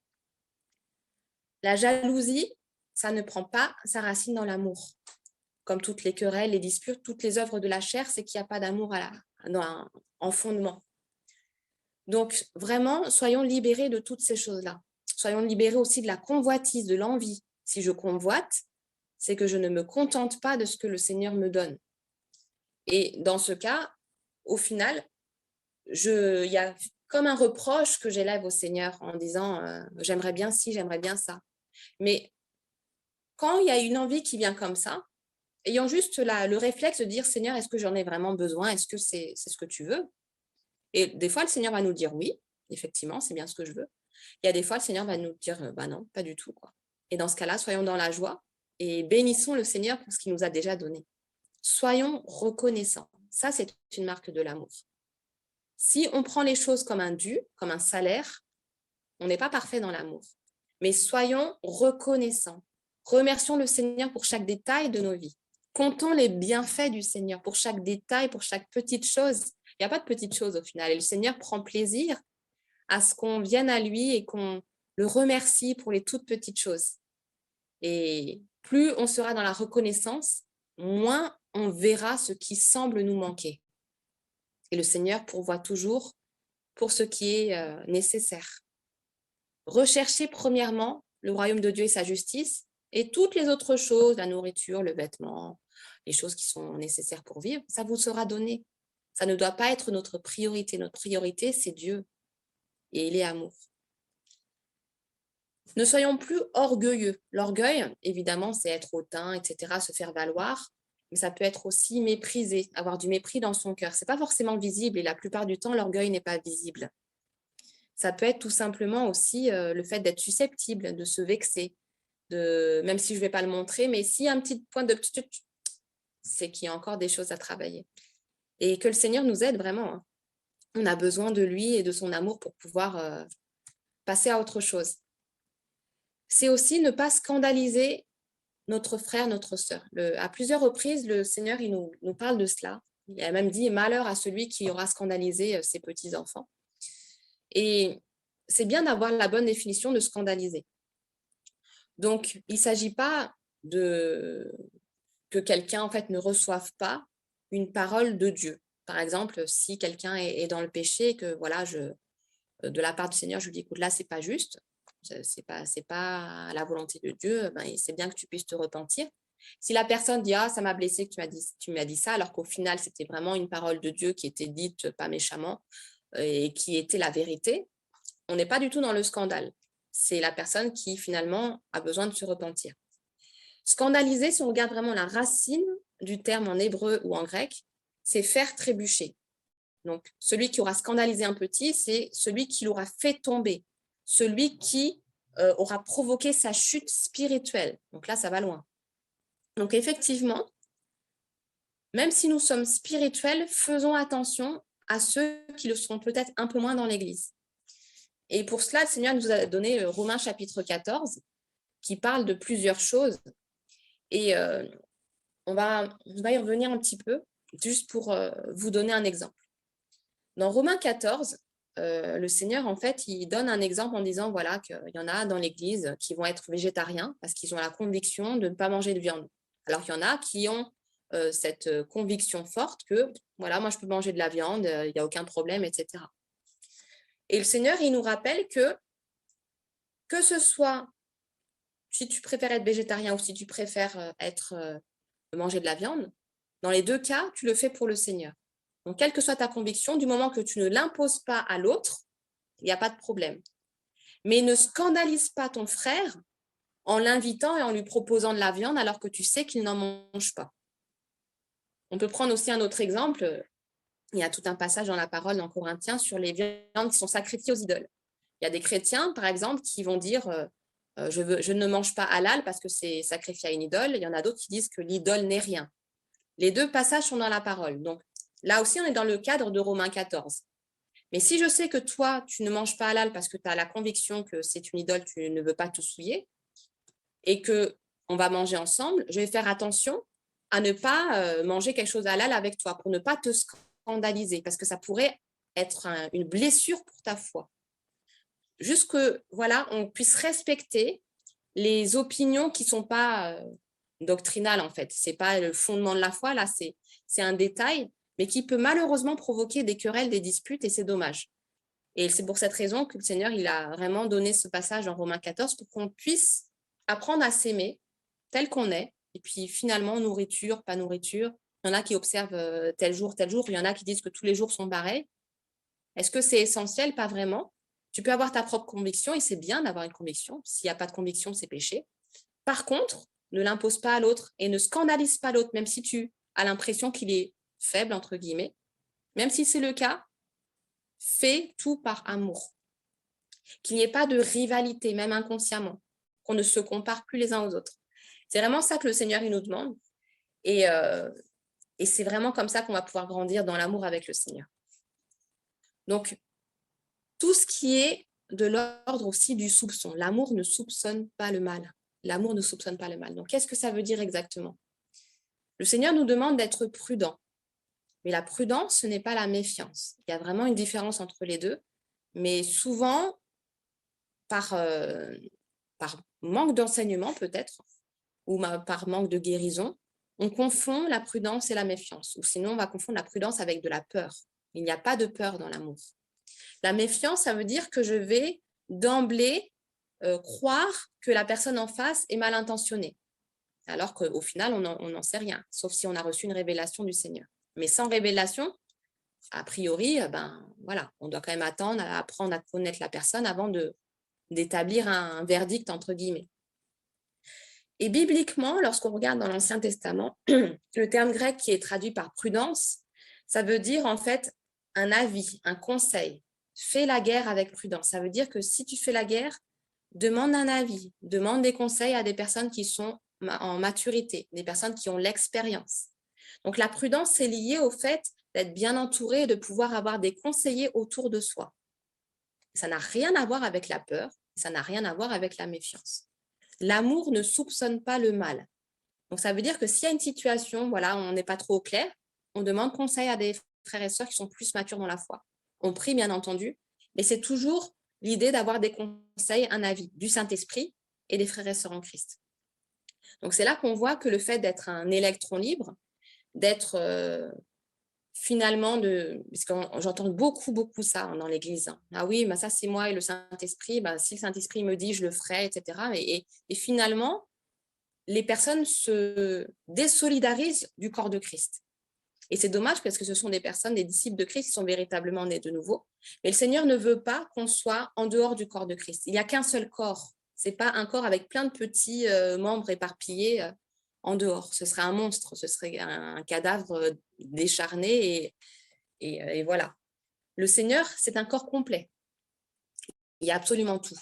La jalousie, ça ne prend pas sa racine dans l'amour. Comme toutes les querelles, les disputes, toutes les œuvres de la chair, c'est qu'il n'y a pas d'amour en fondement. Donc, vraiment, soyons libérés de toutes ces choses-là. Soyons libérés aussi de la convoitise, de l'envie. Si je convoite, c'est que je ne me contente pas de ce que le Seigneur me donne. Et dans ce cas, au final, il y a comme un reproche que j'élève au Seigneur en disant j'aimerais bien ci, j'aimerais bien ça. Mais quand il y a une envie qui vient comme ça, ayant juste le réflexe de dire Seigneur, est-ce que j'en ai vraiment besoin? Est-ce que c'est ce que tu veux? Et des fois, le Seigneur va nous dire oui, effectivement, c'est bien ce que je veux. Il y a des fois, le Seigneur va nous dire bah non, pas du tout, quoi. Et dans ce cas-là, soyons dans la joie et bénissons le Seigneur pour ce qu'il nous a déjà donné. Soyons reconnaissants. Ça, c'est une marque de l'amour. Si on prend les choses comme un dû, comme un salaire, on n'est pas parfait dans l'amour. Mais soyons reconnaissants. Remercions le Seigneur pour chaque détail de nos vies. Comptons les bienfaits du Seigneur pour chaque détail, pour chaque petite chose. Il n'y a pas de petites choses au final. Et le Seigneur prend plaisir à ce qu'on vienne à lui et qu'on le remercie pour les toutes petites choses. Et plus on sera dans la reconnaissance, moins on verra ce qui semble nous manquer. Et le Seigneur pourvoit toujours pour ce qui est nécessaire. Recherchez premièrement le royaume de Dieu et sa justice, et toutes les autres choses, la nourriture, le vêtement, les choses qui sont nécessaires pour vivre, ça vous sera donné. Ça ne doit pas être notre priorité. Notre priorité, c'est Dieu, et il est amour. Ne soyons plus orgueilleux. L'orgueil, évidemment, c'est être hautain, etc., se faire valoir, mais ça peut être aussi méprisé, avoir du mépris dans son cœur. Ce n'est pas forcément visible, et la plupart du temps, l'orgueil n'est pas visible. Ça peut être tout simplement aussi le fait d'être susceptible, de se vexer, même si je ne vais pas le montrer, mais s'il y a un petit point de... c'est qu'il y a encore des choses à travailler. Et que le Seigneur nous aide vraiment, hein. On a besoin de lui et de son amour pour pouvoir passer à autre chose. C'est aussi ne pas scandaliser notre frère, notre sœur. À plusieurs reprises, le Seigneur il nous parle de cela. Il a même dit « Malheur à celui qui aura scandalisé ses petits-enfants ». Et c'est bien d'avoir la bonne définition de scandaliser. Donc, il ne s'agit pas que quelqu'un en fait, ne reçoive pas une parole de Dieu. Par exemple, si quelqu'un est dans le péché, que voilà, de la part du Seigneur, je lui dis, écoute, là, c'est pas juste, c'est pas la volonté de Dieu, ben, c'est bien que tu puisses te repentir. Si la personne dit, ah, ça m'a blessé que tu m'as dit ça, alors qu'au final, c'était vraiment une parole de Dieu qui était dite pas méchamment et qui était la vérité, on n'est pas du tout dans le scandale. C'est la personne qui, finalement, a besoin de se repentir. Scandaliser, si on regarde vraiment la racine du terme en hébreu ou en grec, c'est faire trébucher. Donc, celui qui aura scandalisé un petit, c'est celui qui l'aura fait tomber, celui qui aura provoqué sa chute spirituelle. Donc là, ça va loin. Donc, effectivement, même si nous sommes spirituels, faisons attention à ceux qui le seront peut-être un peu moins dans l'Église. Et pour cela, le Seigneur nous a donné Romains chapitre 14, qui parle de plusieurs choses. Et on va y revenir un petit peu, juste pour vous donner un exemple. Dans Romains 14, le Seigneur, en fait, il donne un exemple en disant, voilà, qu'il y en a dans l'Église qui vont être végétariens parce qu'ils ont la conviction de ne pas manger de viande. Alors qu'il y en a qui ont cette conviction forte que, voilà, moi, je peux manger de la viande, il n'y a aucun problème, etc. Et le Seigneur, il nous rappelle que ce soit, si tu préfères être végétarien ou si tu préfères manger de la viande, dans les deux cas, tu le fais pour le Seigneur. Donc, quelle que soit ta conviction, du moment que tu ne l'imposes pas à l'autre, il n'y a pas de problème. Mais ne scandalise pas ton frère en l'invitant et en lui proposant de la viande alors que tu sais qu'il n'en mange pas. On peut prendre aussi un autre exemple. Il y a tout un passage dans la parole dans Corinthiens sur les viandes qui sont sacrifiées aux idoles. Il y a des chrétiens, par exemple, qui vont dire je ne mange pas halal parce que c'est sacrifié à une idole. Il y en a d'autres qui disent que l'idole n'est rien. Les deux passages sont dans la parole. Donc, là aussi, on est dans le cadre de Romains 14. Mais si je sais que toi, tu ne manges pas halal parce que tu as la conviction que c'est une idole, tu ne veux pas te souiller, et qu'on va manger ensemble, je vais faire attention à ne pas manger quelque chose halal avec toi pour ne pas te scandaliser, parce que ça pourrait être une blessure pour ta foi. Juste que, voilà, on puisse respecter les opinions qui ne sont pas doctrinales, en fait. Ce n'est pas le fondement de la foi, là, c'est un détail, mais qui peut malheureusement provoquer des querelles, des disputes, et c'est dommage. Et c'est pour cette raison que le Seigneur, il a vraiment donné ce passage dans Romains 14 pour qu'on puisse apprendre à s'aimer tel qu'on est. Et puis finalement, nourriture, pas nourriture. Il y en a qui observent tel jour. Il y en a qui disent que tous les jours sont pareils. Est-ce que c'est essentiel? Pas vraiment. Tu peux avoir ta propre conviction et c'est bien d'avoir une conviction. S'il n'y a pas de conviction, c'est péché. Par contre, ne l'impose pas à l'autre et ne scandalise pas l'autre, même si tu as l'impression qu'il est faible, entre guillemets. Même si c'est le cas, fais tout par amour. Qu'il n'y ait pas de rivalité, même inconsciemment, qu'on ne se compare plus les uns aux autres. C'est vraiment ça que le Seigneur il nous demande. Et c'est vraiment comme ça qu'on va pouvoir grandir dans l'amour avec le Seigneur. Donc, tout ce qui est de l'ordre aussi du soupçon. L'amour ne soupçonne pas le mal. L'amour ne soupçonne pas le mal. Donc, qu'est-ce que ça veut dire exactement? Le Seigneur nous demande d'être prudent. Mais la prudence, ce n'est pas la méfiance. Il y a vraiment une différence entre les deux. Mais souvent, par manque d'enseignement peut-être, ou par manque de guérison, on confond la prudence et la méfiance. Ou sinon, on va confondre la prudence avec de la peur. Il n'y a pas de peur dans l'amour. La méfiance, ça veut dire que je vais d'emblée croire que la personne en face est mal intentionnée. Alors qu'au final, on n'en sait rien, sauf si on a reçu une révélation du Seigneur. Mais sans révélation, a priori, voilà, on doit quand même attendre à apprendre à connaître la personne avant d'établir un verdict, entre guillemets. Et bibliquement, lorsqu'on regarde dans l'Ancien Testament, le terme grec qui est traduit par prudence, ça veut dire en fait un avis, un conseil. fais la guerre avec prudence. Ça veut dire que si tu fais la guerre, demande un avis, demande des conseils à des personnes qui sont en maturité, des personnes qui ont l'expérience. Donc, la prudence, c'est lié au fait d'être bien entouré et de pouvoir avoir des conseillers autour de soi. Ça n'a rien à voir avec la peur, ça n'a rien à voir avec la méfiance. L'amour ne soupçonne pas le mal. Donc, ça veut dire que s'il y a une situation, voilà, on n'est pas trop au clair, on demande conseil à des frères et sœurs qui sont plus matures dans la foi. On prie, bien entendu, mais c'est toujours l'idée d'avoir des conseils, un avis du Saint-Esprit et des frères et sœurs en Christ. Donc, c'est là qu'on voit que le fait d'être un électron libre, d'être finalement, parce que j'entends beaucoup ça dans l'Église. Ah oui, bah ça c'est moi et le Saint-Esprit, bah, si le Saint-Esprit me dit, je le ferai, etc. Et finalement, les personnes se désolidarisent du corps de Christ. Et c'est dommage parce que ce sont des personnes, des disciples de Christ qui sont véritablement nés de nouveau. Mais le Seigneur ne veut pas qu'on soit en dehors du corps de Christ. Il n'y a qu'un seul corps. Ce n'est pas un corps avec plein de petits membres éparpillés en dehors. Ce serait un monstre, ce serait un cadavre décharné et voilà. Le Seigneur, c'est un corps complet. Il y a absolument tout.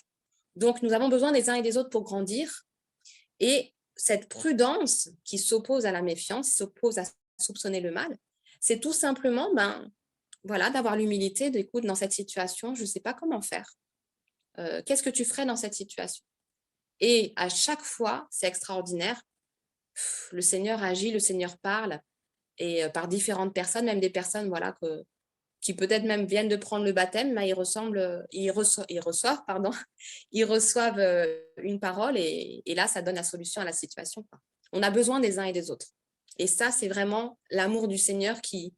Donc, nous avons besoin des uns et des autres pour grandir. Et cette prudence qui s'oppose à la méfiance, qui s'oppose à soupçonner le mal, c'est tout simplement voilà, d'avoir l'humilité d'écoute dans cette situation, je ne sais pas comment faire. Qu'est-ce que tu ferais dans cette situation? Et à chaque fois, c'est extraordinaire. Le Seigneur agit, le Seigneur parle, et par différentes personnes, même des personnes voilà, qui peut-être même viennent de prendre le baptême, mais ils reçoivent une parole et là, ça donne la solution à la situation. On a besoin des uns et des autres. Et ça, c'est vraiment l'amour du Seigneur qui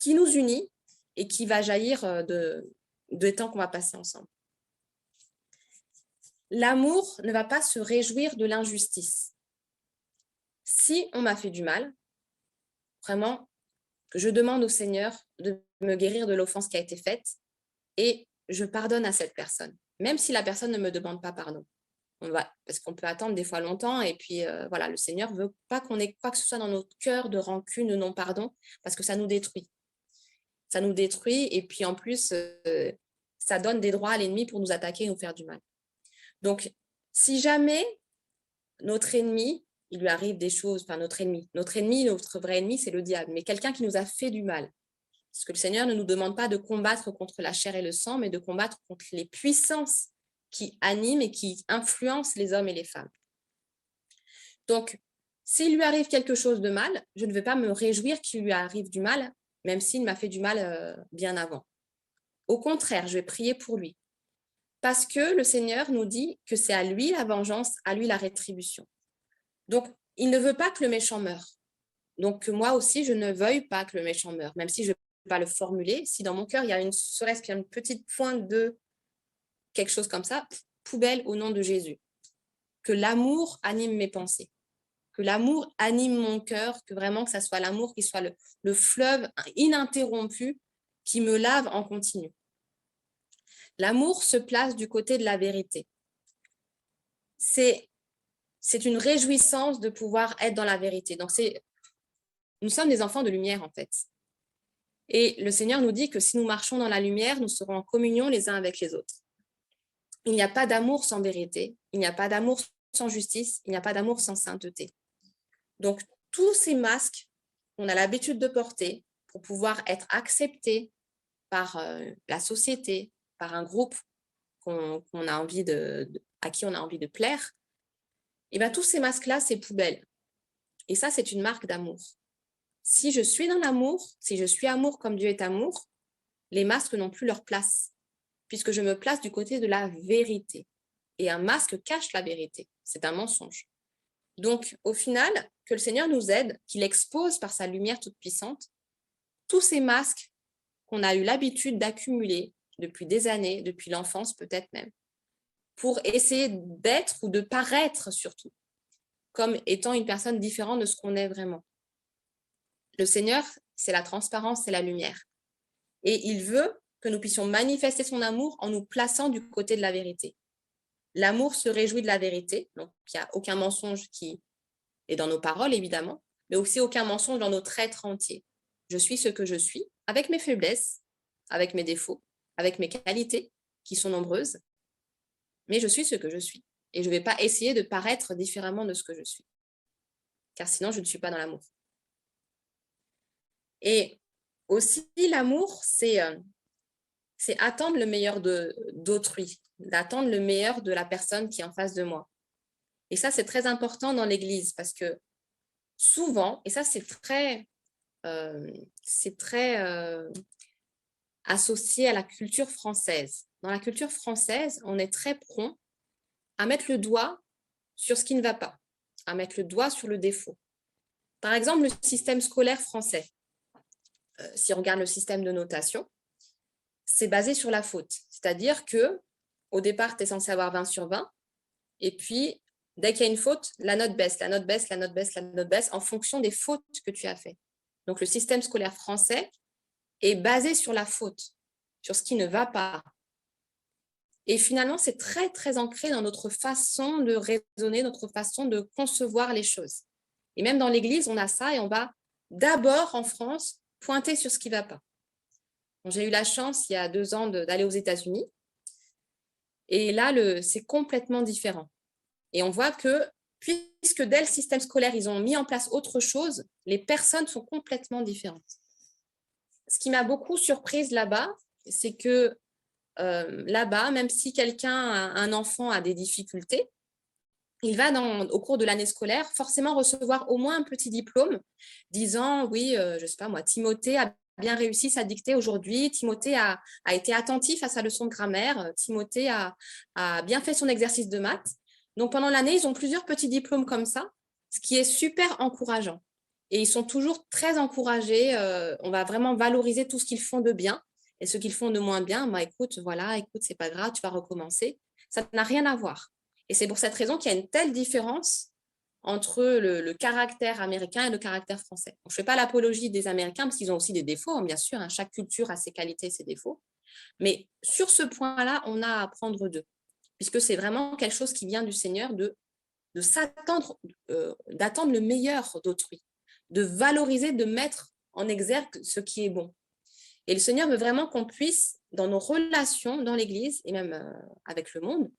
nous unit et qui va jaillir de temps qu'on va passer ensemble. L'amour ne va pas se réjouir de l'injustice. Si on m'a fait du mal, vraiment, je demande au Seigneur de me guérir de l'offense qui a été faite et je pardonne à cette personne, même si la personne ne me demande pas pardon. Parce qu'on peut attendre des fois longtemps et puis voilà, le Seigneur ne veut pas qu'on ait quoi que ce soit dans notre cœur de rancune, de non-pardon, parce que ça nous détruit. Ça nous détruit et puis en plus, ça donne des droits à l'ennemi pour nous attaquer et nous faire du mal. Donc, si jamais notre ennemi, il lui arrive des choses, enfin notre vrai ennemi, c'est le diable, mais quelqu'un qui nous a fait du mal. Parce que le Seigneur ne nous demande pas de combattre contre la chair et le sang, mais de combattre contre les puissances qui animent et qui influencent les hommes et les femmes. Donc, s'il lui arrive quelque chose de mal, je ne vais pas me réjouir qu'il lui arrive du mal, même s'il m'a fait du mal bien avant. Au contraire, je vais prier pour lui. Parce que le Seigneur nous dit que c'est à lui la vengeance, à lui la rétribution. Donc, il ne veut pas que le méchant meure. Donc, moi aussi, je ne veuille pas que le méchant meure, même si je ne peux pas le formuler. Si dans mon cœur, il y a serait-ce qu'il y a une petite pointe de quelque chose comme ça, poubelle au nom de Jésus. Que l'amour anime mes pensées, que l'amour anime mon cœur, que vraiment que ça soit l'amour qui soit le fleuve ininterrompu qui me lave en continu. L'amour se place du côté de la vérité. C'est une réjouissance de pouvoir être dans la vérité. Donc, nous sommes des enfants de lumière, en fait. Et le Seigneur nous dit que si nous marchons dans la lumière, nous serons en communion les uns avec les autres. Il n'y a pas d'amour sans vérité, il n'y a pas d'amour sans justice, il n'y a pas d'amour sans sainteté. Donc, tous ces masques qu'on a l'habitude de porter pour pouvoir être acceptés par la société, par un groupe à qui on a envie de plaire, et bien tous ces masques-là, c'est poubelle. Et ça, c'est une marque d'amour. Si je suis dans l'amour, si je suis amour comme Dieu est amour, les masques n'ont plus leur place, puisque je me place du côté de la vérité. Et un masque cache la vérité. C'est un mensonge. Donc, au final, que le Seigneur nous aide, qu'il expose par sa lumière toute puissante tous ces masques qu'on a eu l'habitude d'accumuler depuis des années, depuis l'enfance peut-être même, pour essayer d'être ou de paraître surtout comme étant une personne différente de ce qu'on est vraiment. Le Seigneur, c'est la transparence, c'est la lumière. Et il veut que nous puissions manifester son amour en nous plaçant du côté de la vérité. L'amour se réjouit de la vérité, donc il n'y a aucun mensonge qui est dans nos paroles, évidemment, mais aussi aucun mensonge dans notre être entier. Je suis ce que je suis, avec mes faiblesses, avec mes défauts, avec mes qualités, qui sont nombreuses, mais je suis ce que je suis. Et je ne vais pas essayer de paraître différemment de ce que je suis, car sinon, je ne suis pas dans l'amour. Et aussi, l'amour, c'est attendre le meilleur d'autrui, d'attendre le meilleur de la personne qui est en face de moi. Et ça, c'est très important dans l'Église, parce que souvent, et ça, c'est très associé à la culture française. Dans la culture française, on est très prompt à mettre le doigt sur ce qui ne va pas, à mettre le doigt sur le défaut. Par exemple, le système scolaire français, si on regarde le système de notation, c'est basé sur la faute. C'est-à-dire que au départ, tu es censé avoir 20 sur 20, et puis, dès qu'il y a une faute, la note baisse, la note baisse, la note baisse, la note baisse, en fonction des fautes que tu as faites. Donc, le système scolaire français est basé sur la faute, sur ce qui ne va pas. Et finalement, c'est très, très ancré dans notre façon de raisonner, notre façon de concevoir les choses. Et même dans l'Église, on a ça et on va d'abord, en France, pointer sur ce qui ne va pas. Bon, j'ai eu la chance, il y a 2 ans, d'aller aux États-Unis. Et là, c'est complètement différent. Et on voit que, puisque dès le système scolaire, ils ont mis en place autre chose, les personnes sont complètement différentes. Ce qui m'a beaucoup surprise là-bas, c'est que là-bas, même si un enfant a des difficultés, il va au cours de l'année scolaire forcément recevoir au moins un petit diplôme disant, oui, je ne sais pas moi, Timothée a bien réussi sa dictée aujourd'hui, Timothée a été attentif à sa leçon de grammaire, Timothée a bien fait son exercice de maths. Donc, pendant l'année, ils ont plusieurs petits diplômes comme ça, ce qui est super encourageant. Et ils sont toujours très encouragés. On va vraiment valoriser tout ce qu'ils font de bien. Et ce qu'ils font de moins bien, bah, écoute, c'est pas grave, tu vas recommencer. Ça n'a rien à voir. Et c'est pour cette raison qu'il y a une telle différence entre le caractère américain et le caractère français. Je ne fais pas l'apologie des Américains, parce qu'ils ont aussi des défauts, bien sûr. Chaque culture a ses qualités et ses défauts. Mais sur ce point-là, on a à apprendre d'eux, puisque c'est vraiment quelque chose qui vient du Seigneur de s'attendre, d'attendre le meilleur d'autrui, de valoriser, de mettre en exergue ce qui est bon. Et le Seigneur veut vraiment qu'on puisse, dans nos relations dans l'Église et même avec le monde,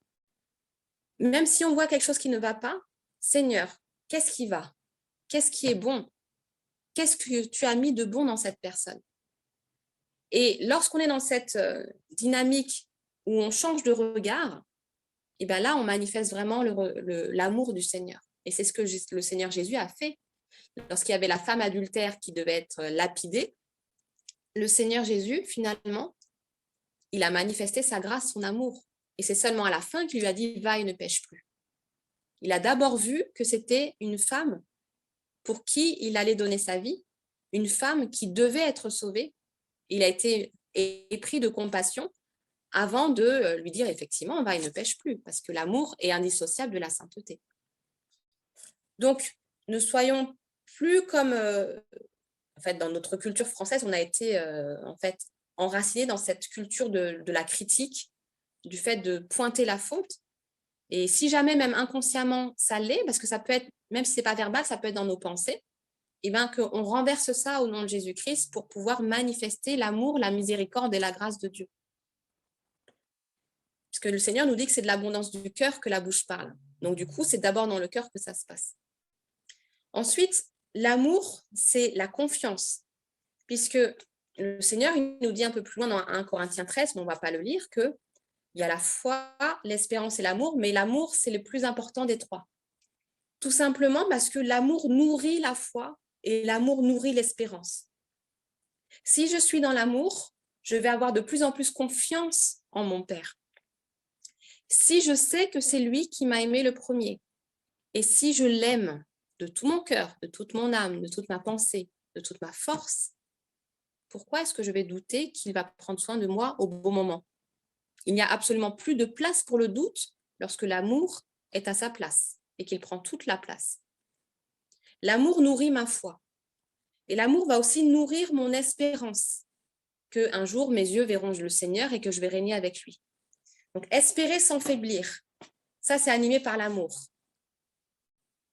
même si on voit quelque chose qui ne va pas, Seigneur, qu'est-ce qui va? Qu'est-ce qui est bon? Qu'est-ce que tu as mis de bon dans cette personne? Et lorsqu'on est dans cette dynamique où on change de regard, et bien là, on manifeste vraiment l'amour du Seigneur. Et c'est ce que le Seigneur Jésus a fait. Lorsqu'il y avait la femme adultère qui devait être lapidée, le Seigneur Jésus, finalement, il a manifesté sa grâce, son amour. Et c'est seulement à la fin qu'il lui a dit « va et ne pêche plus ». Il a d'abord vu que c'était une femme pour qui il allait donner sa vie, une femme qui devait être sauvée. Il a été épris de compassion avant de lui dire effectivement « va et ne pêche plus », parce que l'amour est indissociable de la sainteté. Donc, ne soyons plus comme, en fait, dans notre culture française, on a été en fait enracinés dans cette culture de la critique, du fait de pointer la faute. Et si jamais, même inconsciemment, ça l'est, parce que ça peut être, même si ce n'est pas verbal, ça peut être dans nos pensées, et bien qu'on renverse ça au nom de Jésus-Christ pour pouvoir manifester l'amour, la miséricorde et la grâce de Dieu. Parce que le Seigneur nous dit que c'est de l'abondance du cœur que la bouche parle. Donc du coup, c'est d'abord dans le cœur que ça se passe. Ensuite, l'amour, c'est la confiance, puisque le Seigneur, il nous dit un peu plus loin dans 1 Corinthiens 13, mais on ne va pas le lire, qu'il y a la foi, l'espérance et l'amour, mais l'amour, c'est le plus important des 3. Tout simplement parce que l'amour nourrit la foi et l'amour nourrit l'espérance. Si je suis dans l'amour, je vais avoir de plus en plus confiance en mon Père. Si je sais que c'est lui qui m'a aimé le premier, et si je l'aime de tout mon cœur, de toute mon âme, de toute ma pensée, de toute ma force, pourquoi est-ce que je vais douter qu'il va prendre soin de moi au bon moment? Il n'y a absolument plus de place pour le doute lorsque l'amour est à sa place et qu'il prend toute la place. L'amour nourrit ma foi. Et l'amour va aussi nourrir mon espérance, qu'un jour mes yeux verront le Seigneur et que je vais régner avec lui. Donc, espérer sans faiblir, ça c'est animé par l'amour.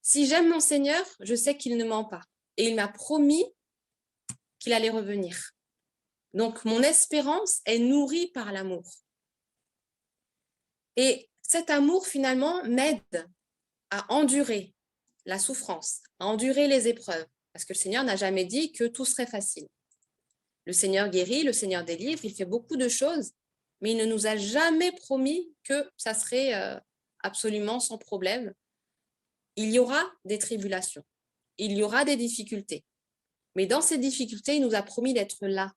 Si j'aime mon Seigneur, je sais qu'il ne ment pas. Et il m'a promis qu'il allait revenir. Donc, mon espérance est nourrie par l'amour. Et cet amour, finalement, m'aide à endurer la souffrance, à endurer les épreuves, parce que le Seigneur n'a jamais dit que tout serait facile. Le Seigneur guérit, le Seigneur délivre, il fait beaucoup de choses, mais il ne nous a jamais promis que ça serait absolument sans problème. Il y aura des tribulations, il y aura des difficultés, mais dans ces difficultés, il nous a promis d'être là.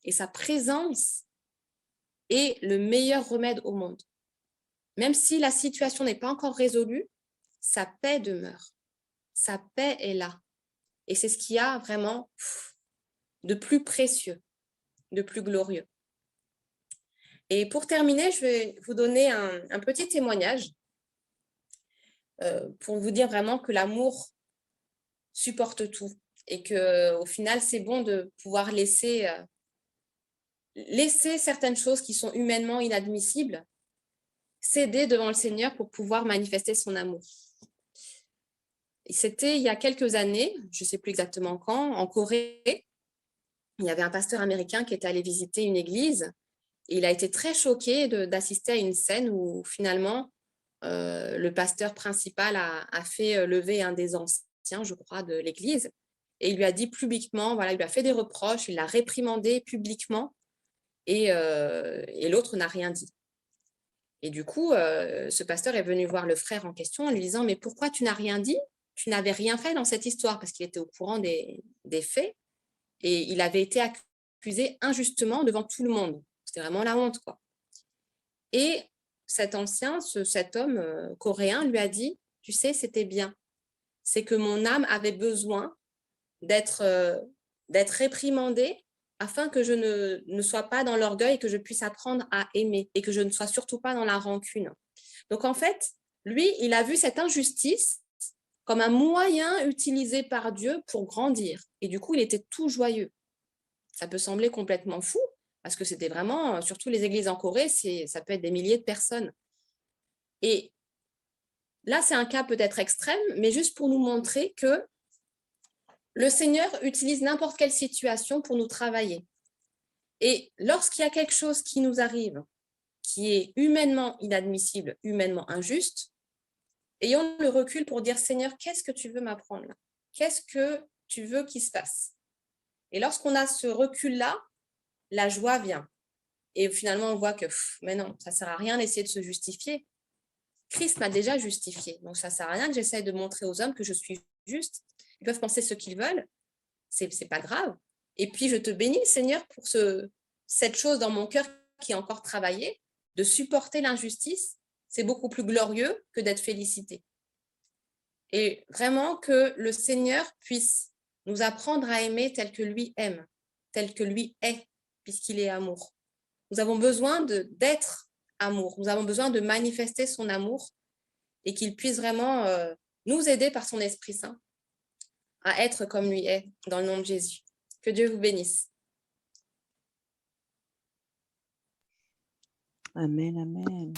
Et sa présence est le meilleur remède au monde. Même si la situation n'est pas encore résolue, sa paix demeure. Sa paix est là. Et c'est ce qu'il y a vraiment de plus précieux, de plus glorieux. Et pour terminer, je vais vous donner un petit témoignage pour vous dire vraiment que l'amour supporte tout et qu'au final, c'est bon de pouvoir laisser certaines choses qui sont humainement inadmissibles, céder devant le Seigneur pour pouvoir manifester son amour. C'était il y a quelques années, je ne sais plus exactement quand, en Corée, il y avait un pasteur américain qui était allé visiter une église et il a été très choqué d'assister à une scène où finalement le pasteur principal a fait lever un des anciens, je crois, de l'église et il lui a dit publiquement, voilà, il lui a fait des reproches, il l'a réprimandé publiquement et l'autre n'a rien dit. Et du coup, ce pasteur est venu voir le frère en question en lui disant « Mais pourquoi tu n'as rien dit ? Tu n'avais rien fait dans cette histoire » parce qu'il était au courant des faits et il avait été accusé injustement devant tout le monde. C'était vraiment la honte, quoi. Et cet ancien, cet homme coréen lui a dit « Tu sais, c'était bien. C'est que mon âme avait besoin d'être réprimandée afin que je ne sois pas dans l'orgueil et que je puisse apprendre à aimer et que je ne sois surtout pas dans la rancune. » Donc, en fait, lui, il a vu cette injustice comme un moyen utilisé par Dieu pour grandir. Et du coup, il était tout joyeux. Ça peut sembler complètement fou, parce que c'était vraiment, surtout les églises en Corée, ça peut être des milliers de personnes. Et là, c'est un cas peut-être extrême, mais juste pour nous montrer que le Seigneur utilise n'importe quelle situation pour nous travailler. Et lorsqu'il y a quelque chose qui nous arrive, qui est humainement inadmissible, humainement injuste, ayons le recul pour dire « Seigneur, qu'est-ce que tu veux m'apprendre là ? Qu'est-ce que tu veux qu'il se passe ?» Et lorsqu'on a ce recul-là, la joie vient. Et finalement, on voit que, mais non, ça ne sert à rien d'essayer de se justifier. Christ m'a déjà justifié. Donc, ça ne sert à rien que j'essaye de montrer aux hommes que je suis juste. Ils peuvent penser ce qu'ils veulent. Ce n'est pas grave. Et puis, je te bénis, Seigneur, pour cette chose dans mon cœur qui est encore travaillée, de supporter l'injustice. C'est beaucoup plus glorieux que d'être félicité. Et vraiment que le Seigneur puisse nous apprendre à aimer tel que lui aime, tel que lui est, puisqu'il est amour. Nous avons besoin d'être amour, nous avons besoin de manifester son amour et qu'il puisse vraiment nous aider par son Esprit Saint à être comme lui est, dans le nom de Jésus. Que Dieu vous bénisse. Amen, amen.